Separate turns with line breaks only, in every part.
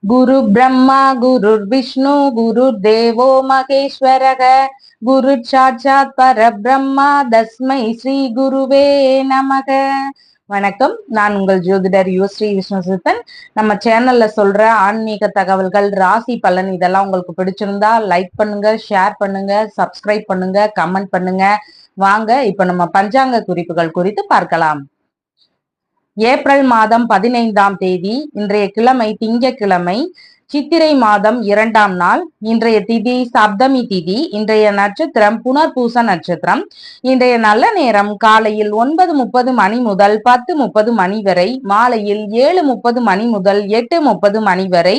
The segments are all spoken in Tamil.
குரு பிரம்மா குரு விஷ்ணு குரு தேவோ மகேஸ்வரக குரு சாட்சாத் பரபிரம்மா தஸ்மை ஸ்ரீ குருவே நமக. வணக்கம், நான் உங்கள் ஜோதிடர் யுவஸ்ரீ விஷ்ணுசுத்தன். நம்ம சேனல்ல சொல்ற ஆன்மீக தகவல்கள், ராசி பலன் இதெல்லாம் உங்களுக்கு பிடிச்சிருந்தா லைக் பண்ணுங்க, ஷேர் பண்ணுங்க, சப்ஸ்கிரைப் பண்ணுங்க, கமெண்ட் பண்ணுங்க. வாங்க இப்ப நம்ம பஞ்சாங்க குறிப்புகள் குறித்து பார்க்கலாம். ஏப்ரல் மாதம் 15ஆம் தேதி, இன்றைய கிழமை திங்கட்கிழமை, சித்திரை மாதம் 2ஆம் நாள். இன்றைய திதி சப்தமி திதி. இன்றைய நட்சத்திரம் புனர்பூச நட்சத்திரம். இன்றைய நல்ல நேரம் காலையில் 9:30 மணி முதல் 10:30 மணி வரை, மாலையில் 7:30 மணி முதல் 8:30 மணி வரை.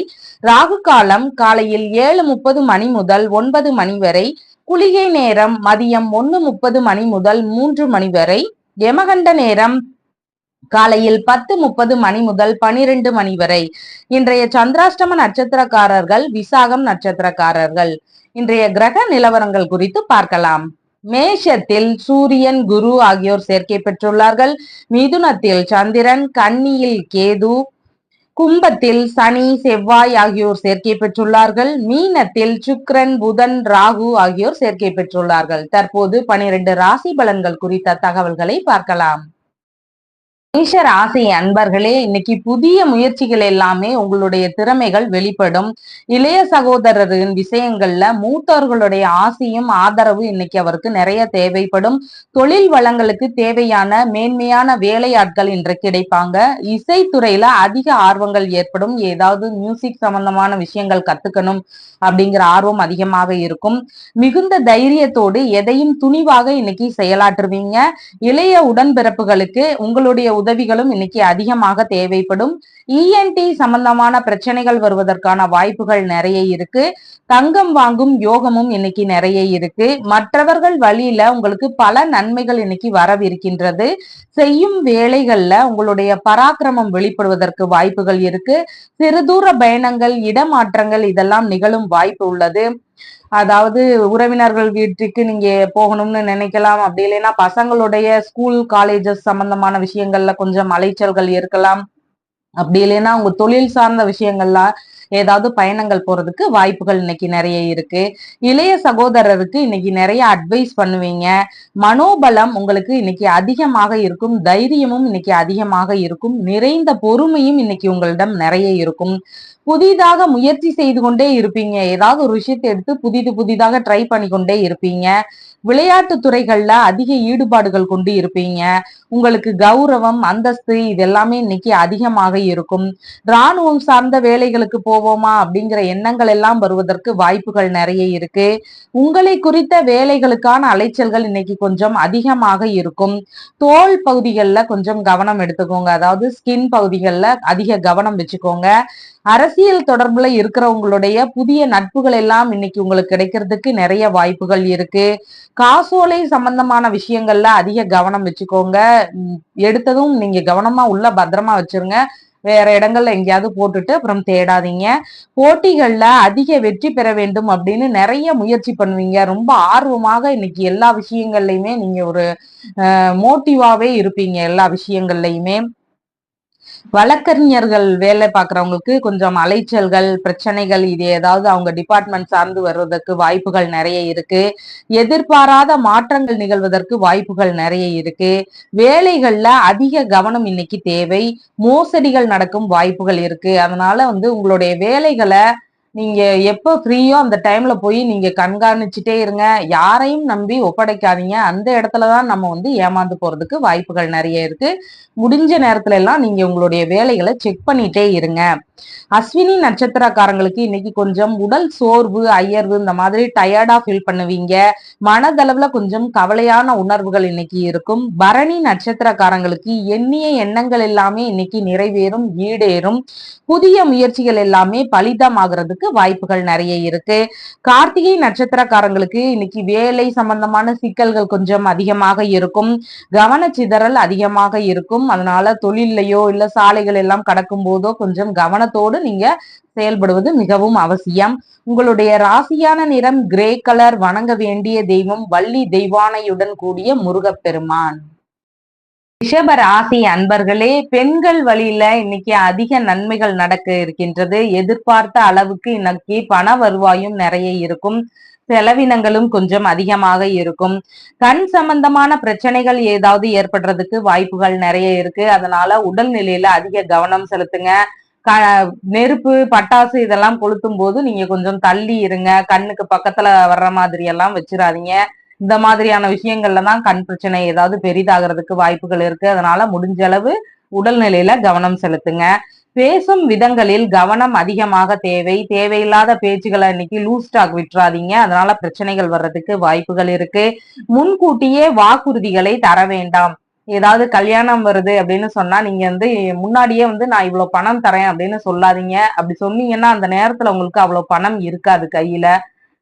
ராகு காலம் காலையில் 7:30 மணி முதல் 9 மணி வரை. குளிகை நேரம் மதியம் 1:30 மணி முதல் 3 மணி வரை. யமகண்ட நேரம் காலையில் 10:30 மணி முதல் 12 மணி வரை. இன்றைய சந்திராஷ்டம நட்சத்திரக்காரர்கள் விசாகம் நட்சத்திரக்காரர்கள். இன்றைய கிரக நிலவரங்கள் குறித்து பார்க்கலாம். மேஷத்தில் சூரியன் குரு ஆகியோர் சேர்க்கை பெற்றுள்ளார்கள். மிதுனத்தில் சந்திரன், கன்னியில் கேது, கும்பத்தில் சனி செவ்வாய் ஆகியோர் சேர்க்கை பெற்றுள்ளார்கள். மீனத்தில் சுக்கிரன் புதன் ராகு ஆகியோர் சேர்க்கை பெற்றுள்ளார்கள். தற்போது 12 ராசி பலன்கள் குறித்த தகவல்களை பார்க்கலாம். மேஷ ராசி அன்பர்களே, இன்னைக்கு புதிய முயற்சிகள் எல்லாமே உங்களுடைய திறமைகள் வெளிப்படும். இளைய சகோதரரின் விஷயங்கள்ல மூத்தவர்களுடைய ஆசையும் ஆதரவு இன்னைக்கு அவருக்கு நிறைய தேவைப்படும். தொழில் வளங்களுக்கு தேவையான மேன்மையான வேலையாட்கள் இன்று கிடைப்பாங்க. இசைத்துறையில அதிக ஆர்வங்கள் ஏற்படும். ஏதாவது மியூசிக் சம்பந்தமான விஷயங்கள் கத்துக்கணும் அப்படிங்கிற ஆர்வம் அதிகமாக இருக்கும். மிகுந்த தைரியத்தோடு எதையும் துணிவாக இன்னைக்கு செயலாற்றுவீங்க. இளைய உடன்பிறப்புகளுக்கு உங்களுடைய உதவிகளும் இன்னைக்கு அதிகமாக தேவைப்படும். இஎன்டி சம்பந்தமான பிரச்சனைகள் வருவதற்கான வாய்ப்புகள் நிறைய இருக்கு. தங்கம் வாங்கும் யோகமும் இன்னைக்கு நிறைய இருக்கு. மற்றவர்கள் வழியில உங்களுக்கு பல நன்மைகள் இன்னைக்கு வரவிருக்கின்றது. செய்யும் வேலைகள்ல உங்களுடைய பராக்கிரமம் வெளிப்படுவதற்கு வாய்ப்புகள் இருக்கு. சிறு தூர பயணங்கள், இடமாற்றங்கள் இதெல்லாம் நிகழும் வாய்ப்பு உள்ளது. அதாவது உறவினர்கள் வீட்டுக்கு நீங்க போகணும்னு நினைக்கலாம். அப்படி இல்லைன்னா பசங்களுடைய ஸ்கூல் காலேஜஸ் சம்பந்தமான விஷயங்கள்ல கொஞ்சம் அலைச்சல்கள் இருக்கலாம். அப்படி இல்லைன்னா உங்க தொழில் சார்ந்த விஷயங்கள்ல ஏதாவது பயணங்கள் போறதுக்கு வாய்ப்புகள் இன்னைக்கு நிறைய இருக்கு. இளைய சகோதரருக்கு இன்னைக்கு நிறைய அட்வைஸ் பண்ணுவீங்க. மனோபலம் உங்களுக்கு இன்னைக்கு அதிகமாக இருக்கும். தைரியமும் இன்னைக்கு அதிகமாக இருக்கும். நிறைந்த பொறுமையும் இன்னைக்கு உங்களிடம் நிறைய இருக்கும். புதிதாக முயற்சி செய்து கொண்டே இருப்பீங்க. ஏதாவது ஒரு விஷயத்தை எடுத்து புதிதாக ட்ரை பண்ணிக்கொண்டே இருப்பீங்க. விளையாட்டு துறைகள்ல அதிக ஈடுபாடுகள் கொண்டு இருப்பீங்க. உங்களுக்கு கௌரவம், அந்தஸ்து இது எல்லாமே இன்னைக்கு அதிகமாக இருக்கும். இராணுவம் சார்ந்த வேலைகளுக்கு போவோமா அப்படிங்கிற எண்ணங்கள் எல்லாம் வருவதற்கு வாய்ப்புகள் நிறைய இருக்கு. உங்களை குறித்த வேலைகளுக்கான அலைச்சல்கள் இன்னைக்கு கொஞ்சம் அதிகமாக இருக்கும். தோல் பகுதிகளில் கொஞ்சம் கவனம் எடுத்துக்கோங்க. அதாவது ஸ்கின் பகுதிகளில் அதிக கவனம் வச்சுக்கோங்க. அரசியல் தொடர்புல இருக்கிறவங்களுடைய புதிய நட்புகள் எல்லாம் இன்னைக்கு உங்களுக்கு கிடைக்கிறதுக்கு நிறைய வாய்ப்புகள் இருக்கு. காசோலை சம்பந்தமான விஷயங்கள்ல அதிக கவனம் வச்சுக்கோங்க. எடுத்ததும் நீங்க கவனமா உள்ள பத்திரமா வச்சிருங்க. வேற இடங்கள்ல எங்கேயாவது போட்டுட்டு அப்புறம் தேடாதீங்க. போட்டிகள்ல அதிக வெற்றி பெற வேண்டும் அப்படின்னு நிறைய முயற்சி பண்ணுவீங்க. ரொம்ப ஆர்வமாக இன்னைக்கு எல்லா விஷயங்கள்லயுமே நீங்க ஒரு மோட்டிவாவே இருப்பீங்க. எல்லா விஷயங்கள்லயுமே வழக்கறிஞர்கள் வேலை பார்க்கறவங்களுக்கு கொஞ்சம் அலைச்சல்கள், பிரச்சனைகள் இது ஏதாவது அவங்க டிபார்ட்மெண்ட் சார்ந்து வருவதற்கு வாய்ப்புகள் நிறைய இருக்கு. எதிர்பாராத மாற்றங்கள் நிகழ்வதற்கு வாய்ப்புகள் நிறைய இருக்கு. வேலைகள்ல அதிக கவனம் இன்னைக்கு தேவை. மோசடிகள் நடக்கும் வாய்ப்புகள் இருக்கு. அதனால உங்களுடைய வேலைகளை நீங்க எப்ப ஃப்ரீயோ அந்த டைம்ல போய் நீங்க கண்காணிச்சுட்டே இருங்க. யாரையும் நம்பி ஒப்படைக்காதீங்க. அந்த இடத்துலதான் நம்ம ஏமாந்து போறதுக்கு வாய்ப்புகள் நிறைய இருக்கு. முடிஞ்ச நேரத்துல எல்லாம் நீங்க உங்களுடைய வேலைகளை செக் பண்ணிட்டே இருங்க. அஸ்வினி நட்சத்திரக்காரங்களுக்கு இன்னைக்கு கொஞ்சம் உடல் சோர்வு, அயர்வு இந்த மாதிரி டயர்டா ஃபீல் பண்ணுவீங்க. மனதளவுல கொஞ்சம் கவலையான உணர்வுகள் இன்னைக்கு இருக்கும். பரணி நட்சத்திரக்காரங்களுக்கு எண்ணிய எண்ணங்கள் எல்லாமே இன்னைக்கு நிறைவேறும், ஈடேறும். புதிய முயற்சிகள் எல்லாமே பலிதமாகிறதுக்கு வாய்ப்புகள் நிறைய இருக்கு. கார்த்திகை நட்சத்திரக்காரங்களுக்கு இன்னைக்கு வேலை சம்பந்தமான சிக்கல்கள் கொஞ்சம் அதிகமாக இருக்கும். கவனச்சிதறல் அதிகமாக இருக்கும். அதனால தொழிலையோ இல்ல சாலைகள் எல்லாம் கடக்கும் போதோ கொஞ்சம் கவனத்தோடு நீங்க செயல்படுவது மிகவும் அவசியம். உங்களுடைய ராசியான நிறம் கிரே கலர். வணங்க வேண்டிய தெய்வம் வள்ளி தெய்வானையுடன் கூடிய முருகப்பெருமான். ரிஷப ராசி அன்பர்களே, பெண்கள் வழியில இன்னைக்கு அதிக நன்மைகள் நடக்க இருக்கின்றது. எதிர்பார்த்த அளவுக்கு இன்னைக்கு பண வருவாயும் நிறைய இருக்கும். செலவினங்களும் கொஞ்சம் அதிகமாக இருக்கும். கண் சம்பந்தமான பிரச்சனைகள் ஏதாவது ஏற்படுறதுக்கு வாய்ப்புகள் நிறைய இருக்கு. அதனால உடல்நிலையில அதிக கவனம் செலுத்துங்க. க நெருப்பு, பட்டாசு இதெல்லாம் கொளுத்தும் போது நீங்க கொஞ்சம் தள்ளி இருங்க. கண்ணுக்கு பக்கத்துல வர்ற மாதிரி எல்லாம் வச்சிடாதீங்க. இந்த மாதிரியான விஷயங்கள்ல தான் கண் பிரச்சனை ஏதாவது பெரிதாகிறதுக்கு வாய்ப்புகள் இருக்கு. அதனால முடிஞ்ச அளவு உடல்நிலையில கவனம் செலுத்துங்க. பேசும் விதங்களில் கவனம் அதிகமாக தேவை. தேவையில்லாத பேச்சுகளை இன்னைக்கு லூஸ் ஸ்டாக் விட்டுறாதீங்க. அதனால பிரச்சனைகள் வர்றதுக்கு வாய்ப்புகள் இருக்கு. முன்கூட்டியே வாக்குறுதிகளை தர வேண்டாம். ஏதாவது கல்யாணம் வருது அப்படின்னு சொன்னா நீங்க முன்னாடியே நான் இவ்வளவு பணம் தரேன் அப்படின்னு சொல்லாதீங்க. அப்படி சொன்னீங்கன்னா அந்த நேரத்துல உங்களுக்கு அவ்வளவு பணம் இருக்காது கையில.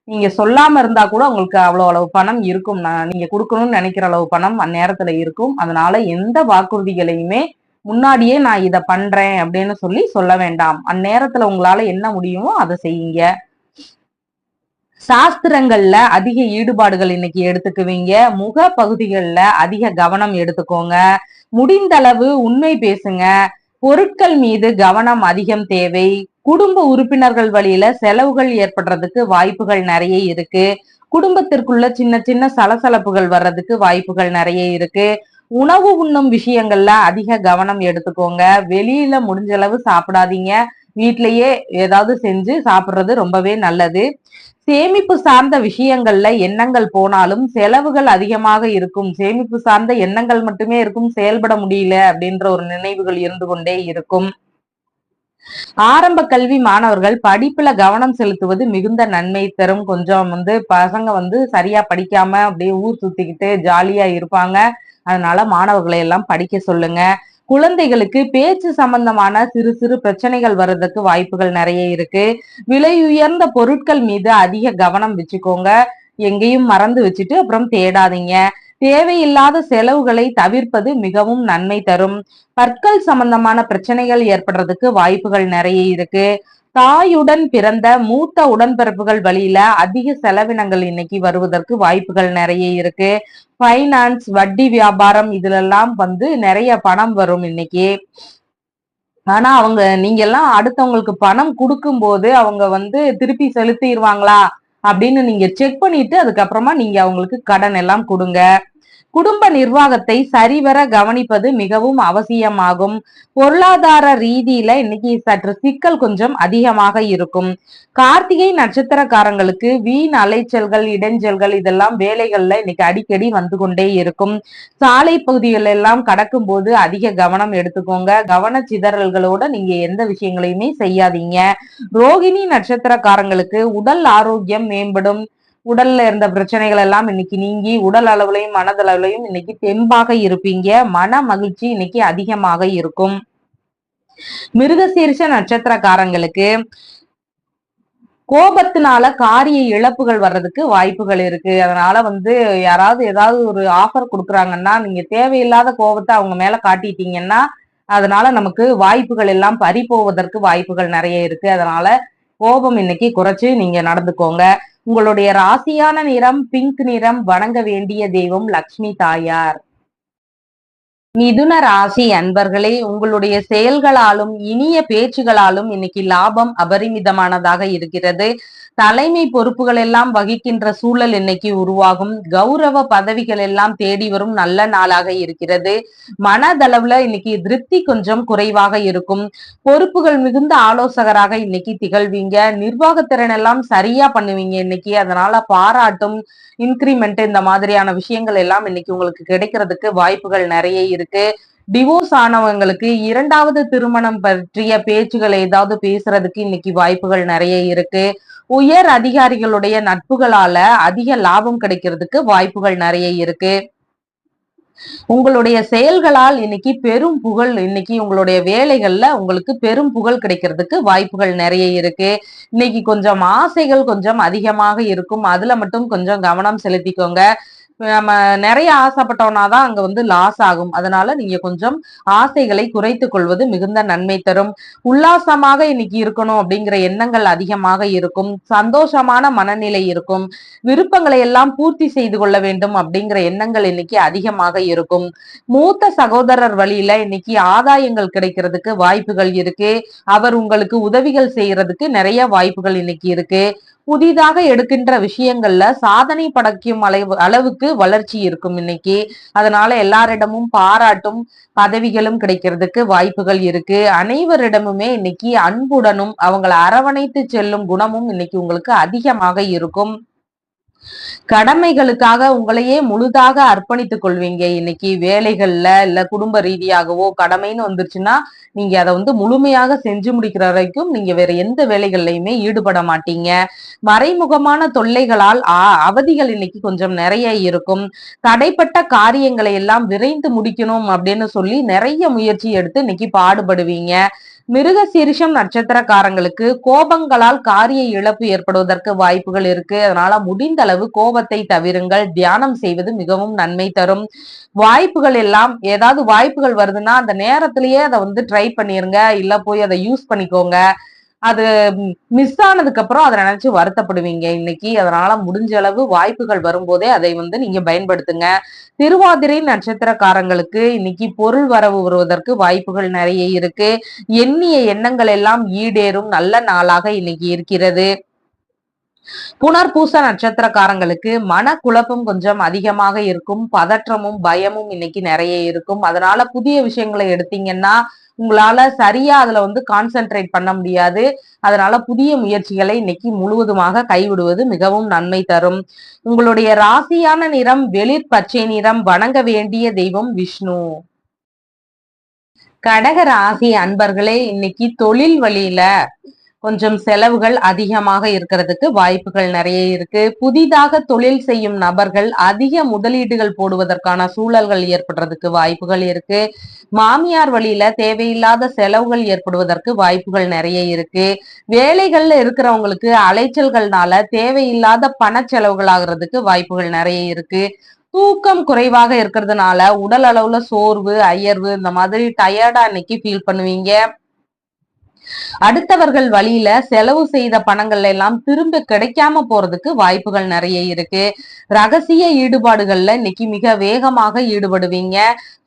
நீங்க சொல்லாம இருந்தா கூட உங்களுக்கு அளவு பணம் இருக்கும். நீங்க கொடுக்கணும்னு நினைக்கிற அளவு பணம் அந்நேரத்துல இருக்கும். அதனால எந்த வாக்குறுதிகளையுமே முன்னாடியே நான் இத பண்றேன் அப்படின்னு சொல்லி சொல்ல வேண்டாம். அந்நேரத்துல உங்களால என்ன முடியுமோ அதை செய்யுங்க. சாஸ்திரங்கள்ல அதிக ஈடுபாடுகள் இன்னைக்கு எடுத்துக்குவீங்க. முக பகுதிகளில் அதிக கவனம் எடுத்துக்கோங்க. முடிந்த அளவு உண்மை பேசுங்க. பொருட்கள் மீது கவனம் அதிகம் தேவை. குடும்ப உறுப்பினர்கள் வழியில செலவுகள் ஏற்படுறதுக்கு வாய்ப்புகள் நிறைய இருக்கு. குடும்பத்திற்குள்ள சின்ன சின்ன சலசலப்புகள் வர்றதுக்கு வாய்ப்புகள் நிறைய இருக்கு. உணவு உண்ணும் விஷயங்கள்ல அதிக கவனம் எடுத்துக்கோங்க. வெளியில முடிஞ்ச அளவு சாப்பிடாதீங்க. வீட்டிலேயே ஏதாவது செஞ்சு சாப்பிடுறது ரொம்பவே நல்லது. சேமிப்பு சார்ந்த விஷயங்கள்ல எண்ணங்கள் போனாலும் செலவுகள் அதிகமாக இருக்கும். சேமிப்பு சார்ந்த எண்ணங்கள் மட்டுமே இருக்கும், செயல்பட முடியல அப்படின்ற ஒரு நினைவுகள் இருந்து கொண்டே இருக்கும். ஆரம்ப கல்வி மாணவர்கள் படிப்புல கவனம் செலுத்துவது மிகுந்த நன்மை தரும். கொஞ்சம் பசங்க சரியா படிக்காம அப்படியே ஊர் சுத்திக்கிட்டு ஜாலியா இருப்பாங்க. அதனால மாணவர்களை எல்லாம் படிக்க சொல்லுங்க. குழந்தைகளுக்கு பேச்சு சம்பந்தமான சிறு சிறு பிரச்சனைகள் வர்றதுக்கு வாய்ப்புகள் நிறைய இருக்கு. விலை உயர்ந்த பொருட்கள் மீது அதிக கவனம் வச்சுக்கோங்க. எங்கேயும் மறந்து வச்சுட்டு அப்புறம் தேடாதீங்க. தேவையில்லாத செலவுகளை தவிர்ப்பது மிகவும் நன்மை தரும். பற்கள் சம்பந்தமான பிரச்சனைகள் ஏற்படுறதுக்கு வாய்ப்புகள் நிறைய இருக்கு. தாயுடன் பிறந்த மூத்த உடன்பிறப்புகள் வழியில அதிக செலவினங்கள் இன்னைக்கு வருவதற்கு வாய்ப்புகள் நிறைய இருக்கு. பைனான்ஸ், வட்டி வியாபாரம் இதுல எல்லாம் நிறைய பணம் வரும் இன்னைக்கு. ஆனா நீங்க எல்லாம் அடுத்தவங்களுக்கு பணம் கொடுக்கும் போது அவங்க திருப்பி செலுத்திடுவாங்களா அப்படின்னு நீங்க செக் பண்ணிட்டு அதுக்கப்புறமா நீங்க அவங்களுக்கு கடன் எல்லாம் கொடுங்க. குடும்ப நிர்வாகத்தை சரிவர கவனிப்பது மிகவும் அவசியமாகும். பொருளாதார ரீதியில இன்னைக்கு சற்று சிக்கல் கொஞ்சம் அதிகமாக இருக்கும். கார்த்திகை நட்சத்திரக்காரங்களுக்கு வீண் அலைச்சல்கள், இடைஞ்சல்கள் இதெல்லாம் வேலைகள்ல இன்னைக்கு அடிக்கடி வந்து கொண்டே இருக்கும். சாலை பகுதிகள் எல்லாம் கடக்கும் போது அதிக கவனம் எடுத்துக்கோங்க. கவன சிதறல்களோட நீங்க எந்த விஷயங்களையுமே செய்யாதீங்க. ரோகிணி நட்சத்திரக்காரங்களுக்கு உடல் ஆரோக்கியம் மேம்படும். உடல்ல இருந்த பிரச்சனைகள் எல்லாம் இன்னைக்கு நீங்கி உடல் அளவுலையும் மனதளவுலையும் இன்னைக்கு தெம்பாக இருப்பீங்க. மன மகிழ்ச்சி இன்னைக்கு அதிகமாக இருக்கும். மிருகசீரிஷ நட்சத்திரக்காரங்களுக்கு கோபத்தினால காரிய இழப்புகள் வர்றதுக்கு வாய்ப்புகள் இருக்கு. அதனால யாராவது ஏதாவது ஒரு ஆஃபர் கொடுக்குறாங்கன்னா நீங்க தேவையில்லாத கோபத்தை அவங்க மேல காட்டிட்டீங்கன்னா அதனால நமக்கு வாய்ப்புகள் எல்லாம் பறி போவதற்கு வாய்ப்புகள் நிறைய இருக்கு. அதனால கோபம் இன்னைக்கு குறைச்சு நீங்க நடந்துக்கோங்க. உங்களுடைய ராசியான நிறம் பிங்க் நிறம். வணங்க வேண்டிய தெய்வம் லக்ஷ்மி தாயார். மிதுன ராசி அன்பர்களே, உங்களுடைய செயல்களாலும் இனிய பேச்சுகளாலும் இன்னைக்கு லாபம் அபரிமிதமானதாக இருக்கிறது. தலைமை பொறுப்புகள் எல்லாம் வகிக்கின்ற சூழல் இன்னைக்கு உருவாகும். கௌரவ பதவிகள் எல்லாம் தேடி வரும் நல்ல நாளாக இருக்கிறது. மனதளவுல இன்னைக்கு திருப்தி கொஞ்சம் குறைவாக இருக்கும். பொறுப்புகள் மிகுந்த ஆலோசகராக இன்னைக்கு திகழ்வீங்க. நிர்வாகத்திறன் எல்லாம் சரியா பண்ணுவீங்க இன்னைக்கு. அதனால பாராட்டும், இன்கிரிமெண்ட் இந்த மாதிரியான விஷயங்கள் எல்லாம் இன்னைக்கு உங்களுக்கு கிடைக்கிறதுக்கு வாய்ப்புகள் நிறைய இருக்கு. டிவோர்ஸ் ஆனவங்களுக்கு இரண்டாவது திருமணம் பற்றிய பேச்சுகள் ஏதாவது பேசுறதுக்கு இன்னைக்கு வாய்ப்புகள் நிறைய இருக்கு. உயர் அதிகாரிகளுடைய நட்புகளால அதிக லாபம் கிடைக்கிறதுக்கு வாய்ப்புகள் நிறைய இருக்கு. உங்களுடைய செயல்களால் இன்னைக்கு பெரும் புகழ், இன்னைக்கு உங்களுடைய வேலைகள்ல உங்களுக்கு பெரும் புகழ் கிடைக்கிறதுக்கு வாய்ப்புகள் நிறைய இருக்கு. இன்னைக்கு கொஞ்சம் ஆசைகள் கொஞ்சம் அதிகமாக இருக்கும். அதுல மட்டும் கொஞ்சம் கவனம் செலுத்திக்கோங்க. நம்ம நிறைய ஆசைப்பட்டோம்னாதான் அங்க லாஸ் ஆகும். அதனால நீங்க கொஞ்சம் ஆசைகளை குறைத்துக் கொள்வது மிகுந்த நன்மை தரும். உல்லாசமாக இன்னைக்கு இருக்கணும் அப்படிங்கிற எண்ணங்கள் அதிகமாக இருக்கும். சந்தோஷமான மனநிலை இருக்கும். விருப்பங்களை எல்லாம் பூர்த்தி செய்து கொள்ள வேண்டும் அப்படிங்கிற எண்ணங்கள் இன்னைக்கு அதிகமாக இருக்கும். மூத்த சகோதரர் வழியில இன்னைக்கு ஆதாயங்கள் கிடைக்கிறதுக்கு வாய்ப்புகள் இருக்கு. அவர் உங்களுக்கு உதவிகள் செய்யறதுக்கு நிறைய வாய்ப்புகள் இன்னைக்கு இருக்கு. புதிதாக எடுக்கின்ற விஷயங்கள்ல சாதனை படைக்கும் அளவுக்கு வளர்ச்சி இருக்கும் இன்னைக்கு. அதனால எல்லாரிடமும் பாராட்டும் பதவிகளும் கிடைக்கிறதுக்கு வாய்ப்புகள் இருக்கு. அனைவரிடமுமே இன்னைக்கு அன்புடனும் அவங்களை அரவணைத்து செல்லும் குணமும் இன்னைக்கு உங்களுக்கு அதிகமாக இருக்கும். கடமைகளுக்காக உங்களையே முழுதாக அர்ப்பணித்துக் கொள்வீங்க. இன்னைக்கு வேலைகள்ல இல்ல குடும்ப ரீதியாகவோ கடமைன்னு வந்துருச்சுன்னா நீங்க அதை முழுமையாக செஞ்சு முடிக்கிற வரைக்கும் நீங்க வேற எந்த வேலைகள்லயுமே ஈடுபட மாட்டீங்க. மறைமுகமான தொல்லைகளால் அவதிகள் இன்னைக்கு கொஞ்சம் நிறைய இருக்கும். தடைப்பட்ட காரியங்களை எல்லாம் விரைந்து முடிக்கணும் அப்படின்னு சொல்லி நிறைய முயற்சி எடுத்து இன்னைக்கு பாடுபடுவீங்க. மிருக சீரிஷம் நட்சத்திரக்காரங்களுக்கு கோபங்களால் காரிய இழப்பு ஏற்படுவதற்கு வாய்ப்புகள் இருக்கு. அதனால முடிந்த அளவு கோபத்தை தவிருங்கள். தியானம் செய்வது மிகவும் நன்மை தரும். வாய்ப்புகள் எல்லாம் ஏதாவது வாய்ப்புகள் வருதுன்னா அந்த நேரத்திலேயே அதை ட்ரை பண்ணிருங்க. இல்ல போய் அதை யூஸ் பண்ணிக்கோங்க. அது மிஸ் ஆனதுக்கு அப்புறம் அதை நினைச்சு வருத்தப்படுவீங்க இன்னைக்கு. அதனால முடிஞ்ச அளவு வாய்ப்புகள் வரும்போதே அதை நீங்க பயன்படுத்துங்க. திருவாதிரை நட்சத்திரக்காரங்களுக்கு இன்னைக்கு பொருள் வரவு வருவதற்கு வாய்ப்புகள் நிறைய இருக்கு. எண்ணிய எண்ணங்கள் எல்லாம் ஈடேறும் நல்ல நாளாக இன்னைக்கு இருக்கிறது. புனர்பூச நட்சத்திரக்காரங்களுக்கு மன குழப்பம் கொஞ்சம் அதிகமாக இருக்கும். பதற்றமும் பயமும் இன்னைக்கு நிறைய இருக்கும். அதனால புதிய விஷயங்களை எடுத்தீங்கன்னா உங்களால சரியா அதுல கான்சென்ட்ரேட் பண்ண முடியாது. அதனால புதிய முயற்சிகளை இன்னைக்கு முழுவதுமாக கைவிடுவது மிகவும் நன்மை தரும். உங்களுடைய ராசியான நிறம் வெளிர் பச்சை நிறம். வணங்க வேண்டிய தெய்வம் விஷ்ணு. கடக ராசி அன்பர்களே, இன்னைக்கு தொழில் வழியில கொஞ்சம் செலவுகள் அதிகமாக இருக்கிறதுக்கு வாய்ப்புகள் நிறைய இருக்கு. புதிதாக தொழில் செய்யும் நபர்கள் அதிக முதலீடுகள் போடுவதற்கான சூழல்கள் ஏற்படுறதுக்கு வாய்ப்புகள் இருக்கு. மாமியார் வழியில தேவையில்லாத செலவுகள் ஏற்படுவதற்கு வாய்ப்புகள் நிறைய இருக்கு. வேலைகள்ல இருக்கிறவங்களுக்கு அலைச்சல்கள்னால தேவையில்லாத பண செலவுகள் ஆகிறதுக்கு வாய்ப்புகள் நிறைய இருக்கு. தூக்கம் குறைவாக இருக்கிறதுனால உடல் அளவுல சோர்வு, அயர்வு, இந்த மாதிரி டயர்டா இன்னைக்கு ஃபீல் பண்ணுவீங்க. அடுத்தவர்கள் வழியில செலவு செய்த பணங்கள் எல்லாம் திரும்ப கிடைக்காம போறதுக்கு வாய்ப்புகள் நிறைய இருக்கு. ரகசிய ஈடுபாடுகள்ல இன்னைக்கு மிக வேகமாக ஈடுபடுவீங்க.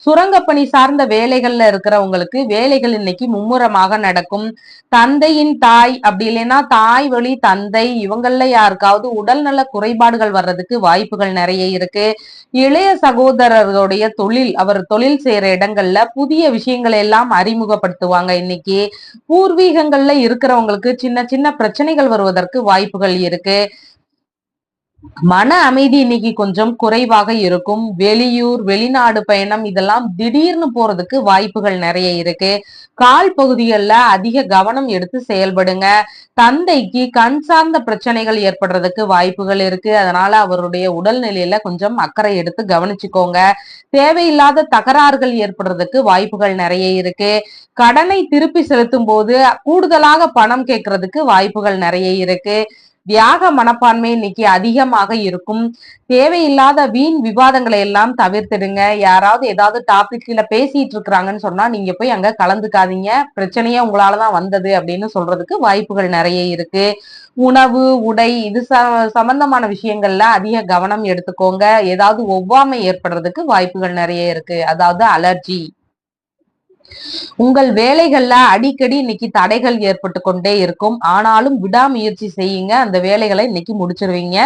சுரங்கப்பணி சார்ந்த வேலைகள்ல இருக்கிறவங்களுக்கு வேலைகள் இன்னைக்கு மும்முரமாக நடக்கும். தந்தையின் தாய் அப்படி இல்லைன்னா தாய் வழி தந்தை இவங்கள்ல யாருக்காவது உடல்நல குறைபாடுகள் வர்றதுக்கு வாய்ப்புகள் நிறைய இருக்கு. இளைய சகோதரர்களுடைய அவர் தொழில் செய்யற இடங்கள்ல புதிய விஷயங்களை எல்லாம் அறிமுகப்படுத்துவாங்க இன்னைக்கு. பூர்வீகங்கள்ல இருக்கிறவங்களுக்கு சின்ன சின்ன பிரச்சனைகள் வருவதற்கு வாய்ப்புகள் இருக்கு. மன அமைதி இன்னைக்கு கொஞ்சம் குறைவாக இருக்கும். வெளியூர் வெளிநாடு பயணம் இதெல்லாம் திடீர்னு போறதுக்கு வாய்ப்புகள் நிறைய இருக்கு. கால் பகுதிகளில் அதிக கவனம் எடுத்து செயல்படுங்க. தந்தைக்கு கண் சார்ந்த பிரச்சனைகள் ஏற்படுறதுக்கு வாய்ப்புகள் இருக்கு. அதனால அவருடைய உடல்நிலையில கொஞ்சம் அக்கறை எடுத்து கவனிச்சுக்கோங்க. தேவையில்லாத தகராறுகள் ஏற்படுறதுக்கு வாய்ப்புகள் நிறைய இருக்கு. கடனை திருப்பி செலுத்தும் போது கூடுதலாக பணம் கேட்கறதுக்கு வாய்ப்புகள் நிறைய இருக்கு. தியாக மனப்பான்மை இன்னைக்கு அதிகமாக இருக்கும். தேவையில்லாத வீண் விவாதங்களை எல்லாம் தவிர்த்திடுங்க. யாராவது ஏதாவது டாபிக்ல பேசிட்டு இருக்கிறாங்கன்னு சொன்னா நீங்க போய் அங்க கலந்துக்காதீங்க. பிரச்சனையே உங்களாலதான் வந்தது அப்படின்னு சொல்றதுக்கு வாய்ப்புகள் நிறைய இருக்கு. உணவு உடை இது சம்பந்தமான விஷயங்கள்ல அதிக கவனம் எடுத்துக்கோங்க. ஏதாவது ஒவ்வாமை ஏற்படுறதுக்கு வாய்ப்புகள் நிறைய இருக்கு. அதாவது அலர்ஜி. உங்கள் வேலைகள்ல அடிக்கடி இன்னைக்கு தடைகள் ஏற்பட்டு கொண்டே இருக்கும். ஆனாலும் விடாமுயற்சி செய்யுங்க. அந்த வேலைகளை இன்னைக்கு முடிச்சிருவீங்க.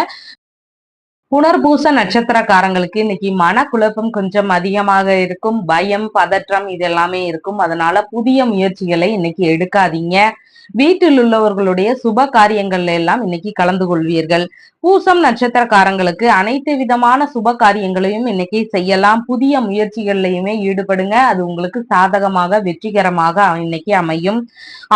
புனர்பூச நட்சத்திரக்காரங்களுக்கு இன்னைக்கு மனக்குழப்பம் கொஞ்சம் அதிகமாக இருக்கும். பயம் பதற்றம் இது எல்லாமே இருக்கும். அதனால புதிய முயற்சிகளை இன்னைக்கு எடுக்காதீங்க. வீட்டில் உள்ளவர்களுடைய சுப காரியங்கள்ல எல்லாம் இன்னைக்கு கலந்து கொள்வீர்கள். பூசம் நட்சத்திரக்காரங்களுக்கு அனைத்து விதமான சுப காரியங்களையும் இன்னைக்கு செய்யலாம். புதிய முயற்சிகள்லையுமே ஈடுபடுங்க. அது உங்களுக்கு சாதகமாக வெற்றிகரமாக இன்னைக்கு அமையும்.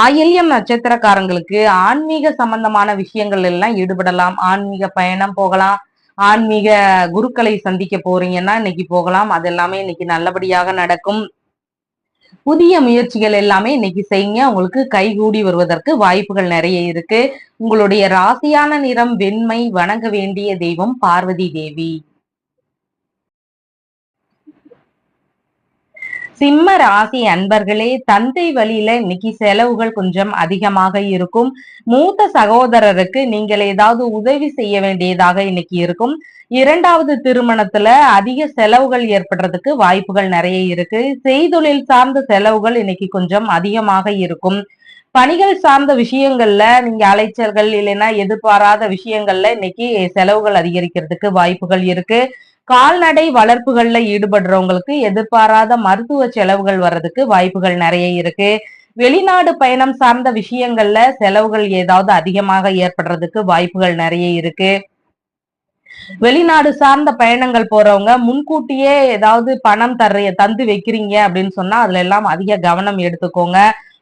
ஆயில்யம் நட்சத்திரக்காரங்களுக்கு ஆன்மீக சம்பந்தமான விஷயங்கள் எல்லாம் ஈடுபடலாம். ஆன்மீக பயணம் போகலாம். ஆன்மீக குருக்களை சந்திக்க போறீங்கன்னா இன்னைக்கு போகலாம். அது எல்லாமே இன்னைக்கு நல்லபடியாக நடக்கும். புதிய முயற்சிகள் எல்லாமே இன்னைக்கு செய்யுங்க. உங்களுக்கு கைகூடி வருவதற்கு வாய்ப்புகள் நிறைய இருக்கு. உங்களுடைய ராசியான நிறம் வெண்மை. வணங்க வேண்டிய தெய்வம் பார்வதி தேவி. சிம்ம ராசி அன்பர்களே, தந்தை வழியில இன்னைக்கு செலவுகள் கொஞ்சம் அதிகமாக இருக்கும். மூத்த சகோதரருக்கு நீங்கள் ஏதாவது உதவி செய்ய வேண்டியதாக இன்னைக்கு இருக்கும். இரண்டாவது திருமணத்துல அதிக செலவுகள் ஏற்படுறதுக்கு வாய்ப்புகள் நிறைய இருக்கு. செய்தொழில் சார்ந்த செலவுகள் இன்னைக்கு கொஞ்சம் அதிகமாக இருக்கும். பணிகள் சார்ந்த விஷயங்கள்ல நீங்க அலைச்சல்கள் இல்லைன்னா எதிர்பாராத விஷயங்கள்ல இன்னைக்கு செலவுகள் அதிகரிக்கிறதுக்கு வாய்ப்புகள் இருக்கு. கால்நடை வளர்ப்புகள்ல ஈடுபடுறவங்களுக்கு எதிர்பாராத மருத்துவ செலவுகள் வர்றதுக்கு வாய்ப்புகள் நிறைய இருக்கு. வெளிநாடு பயணம் சார்ந்த விஷயங்கள்ல செலவுகள் ஏதாவது அதிகமாக ஏற்படுறதுக்கு வாய்ப்புகள் நிறைய இருக்கு. வெளிநாடு சார்ந்த பயணங்கள் போறவங்க முன்கூட்டியே ஏதாவது பணம் தந்து வைக்கிறீங்க அப்படின்னு சொன்னா அதுல எல்லாம் அதிக கவனம் எடுத்துக்கோங்க.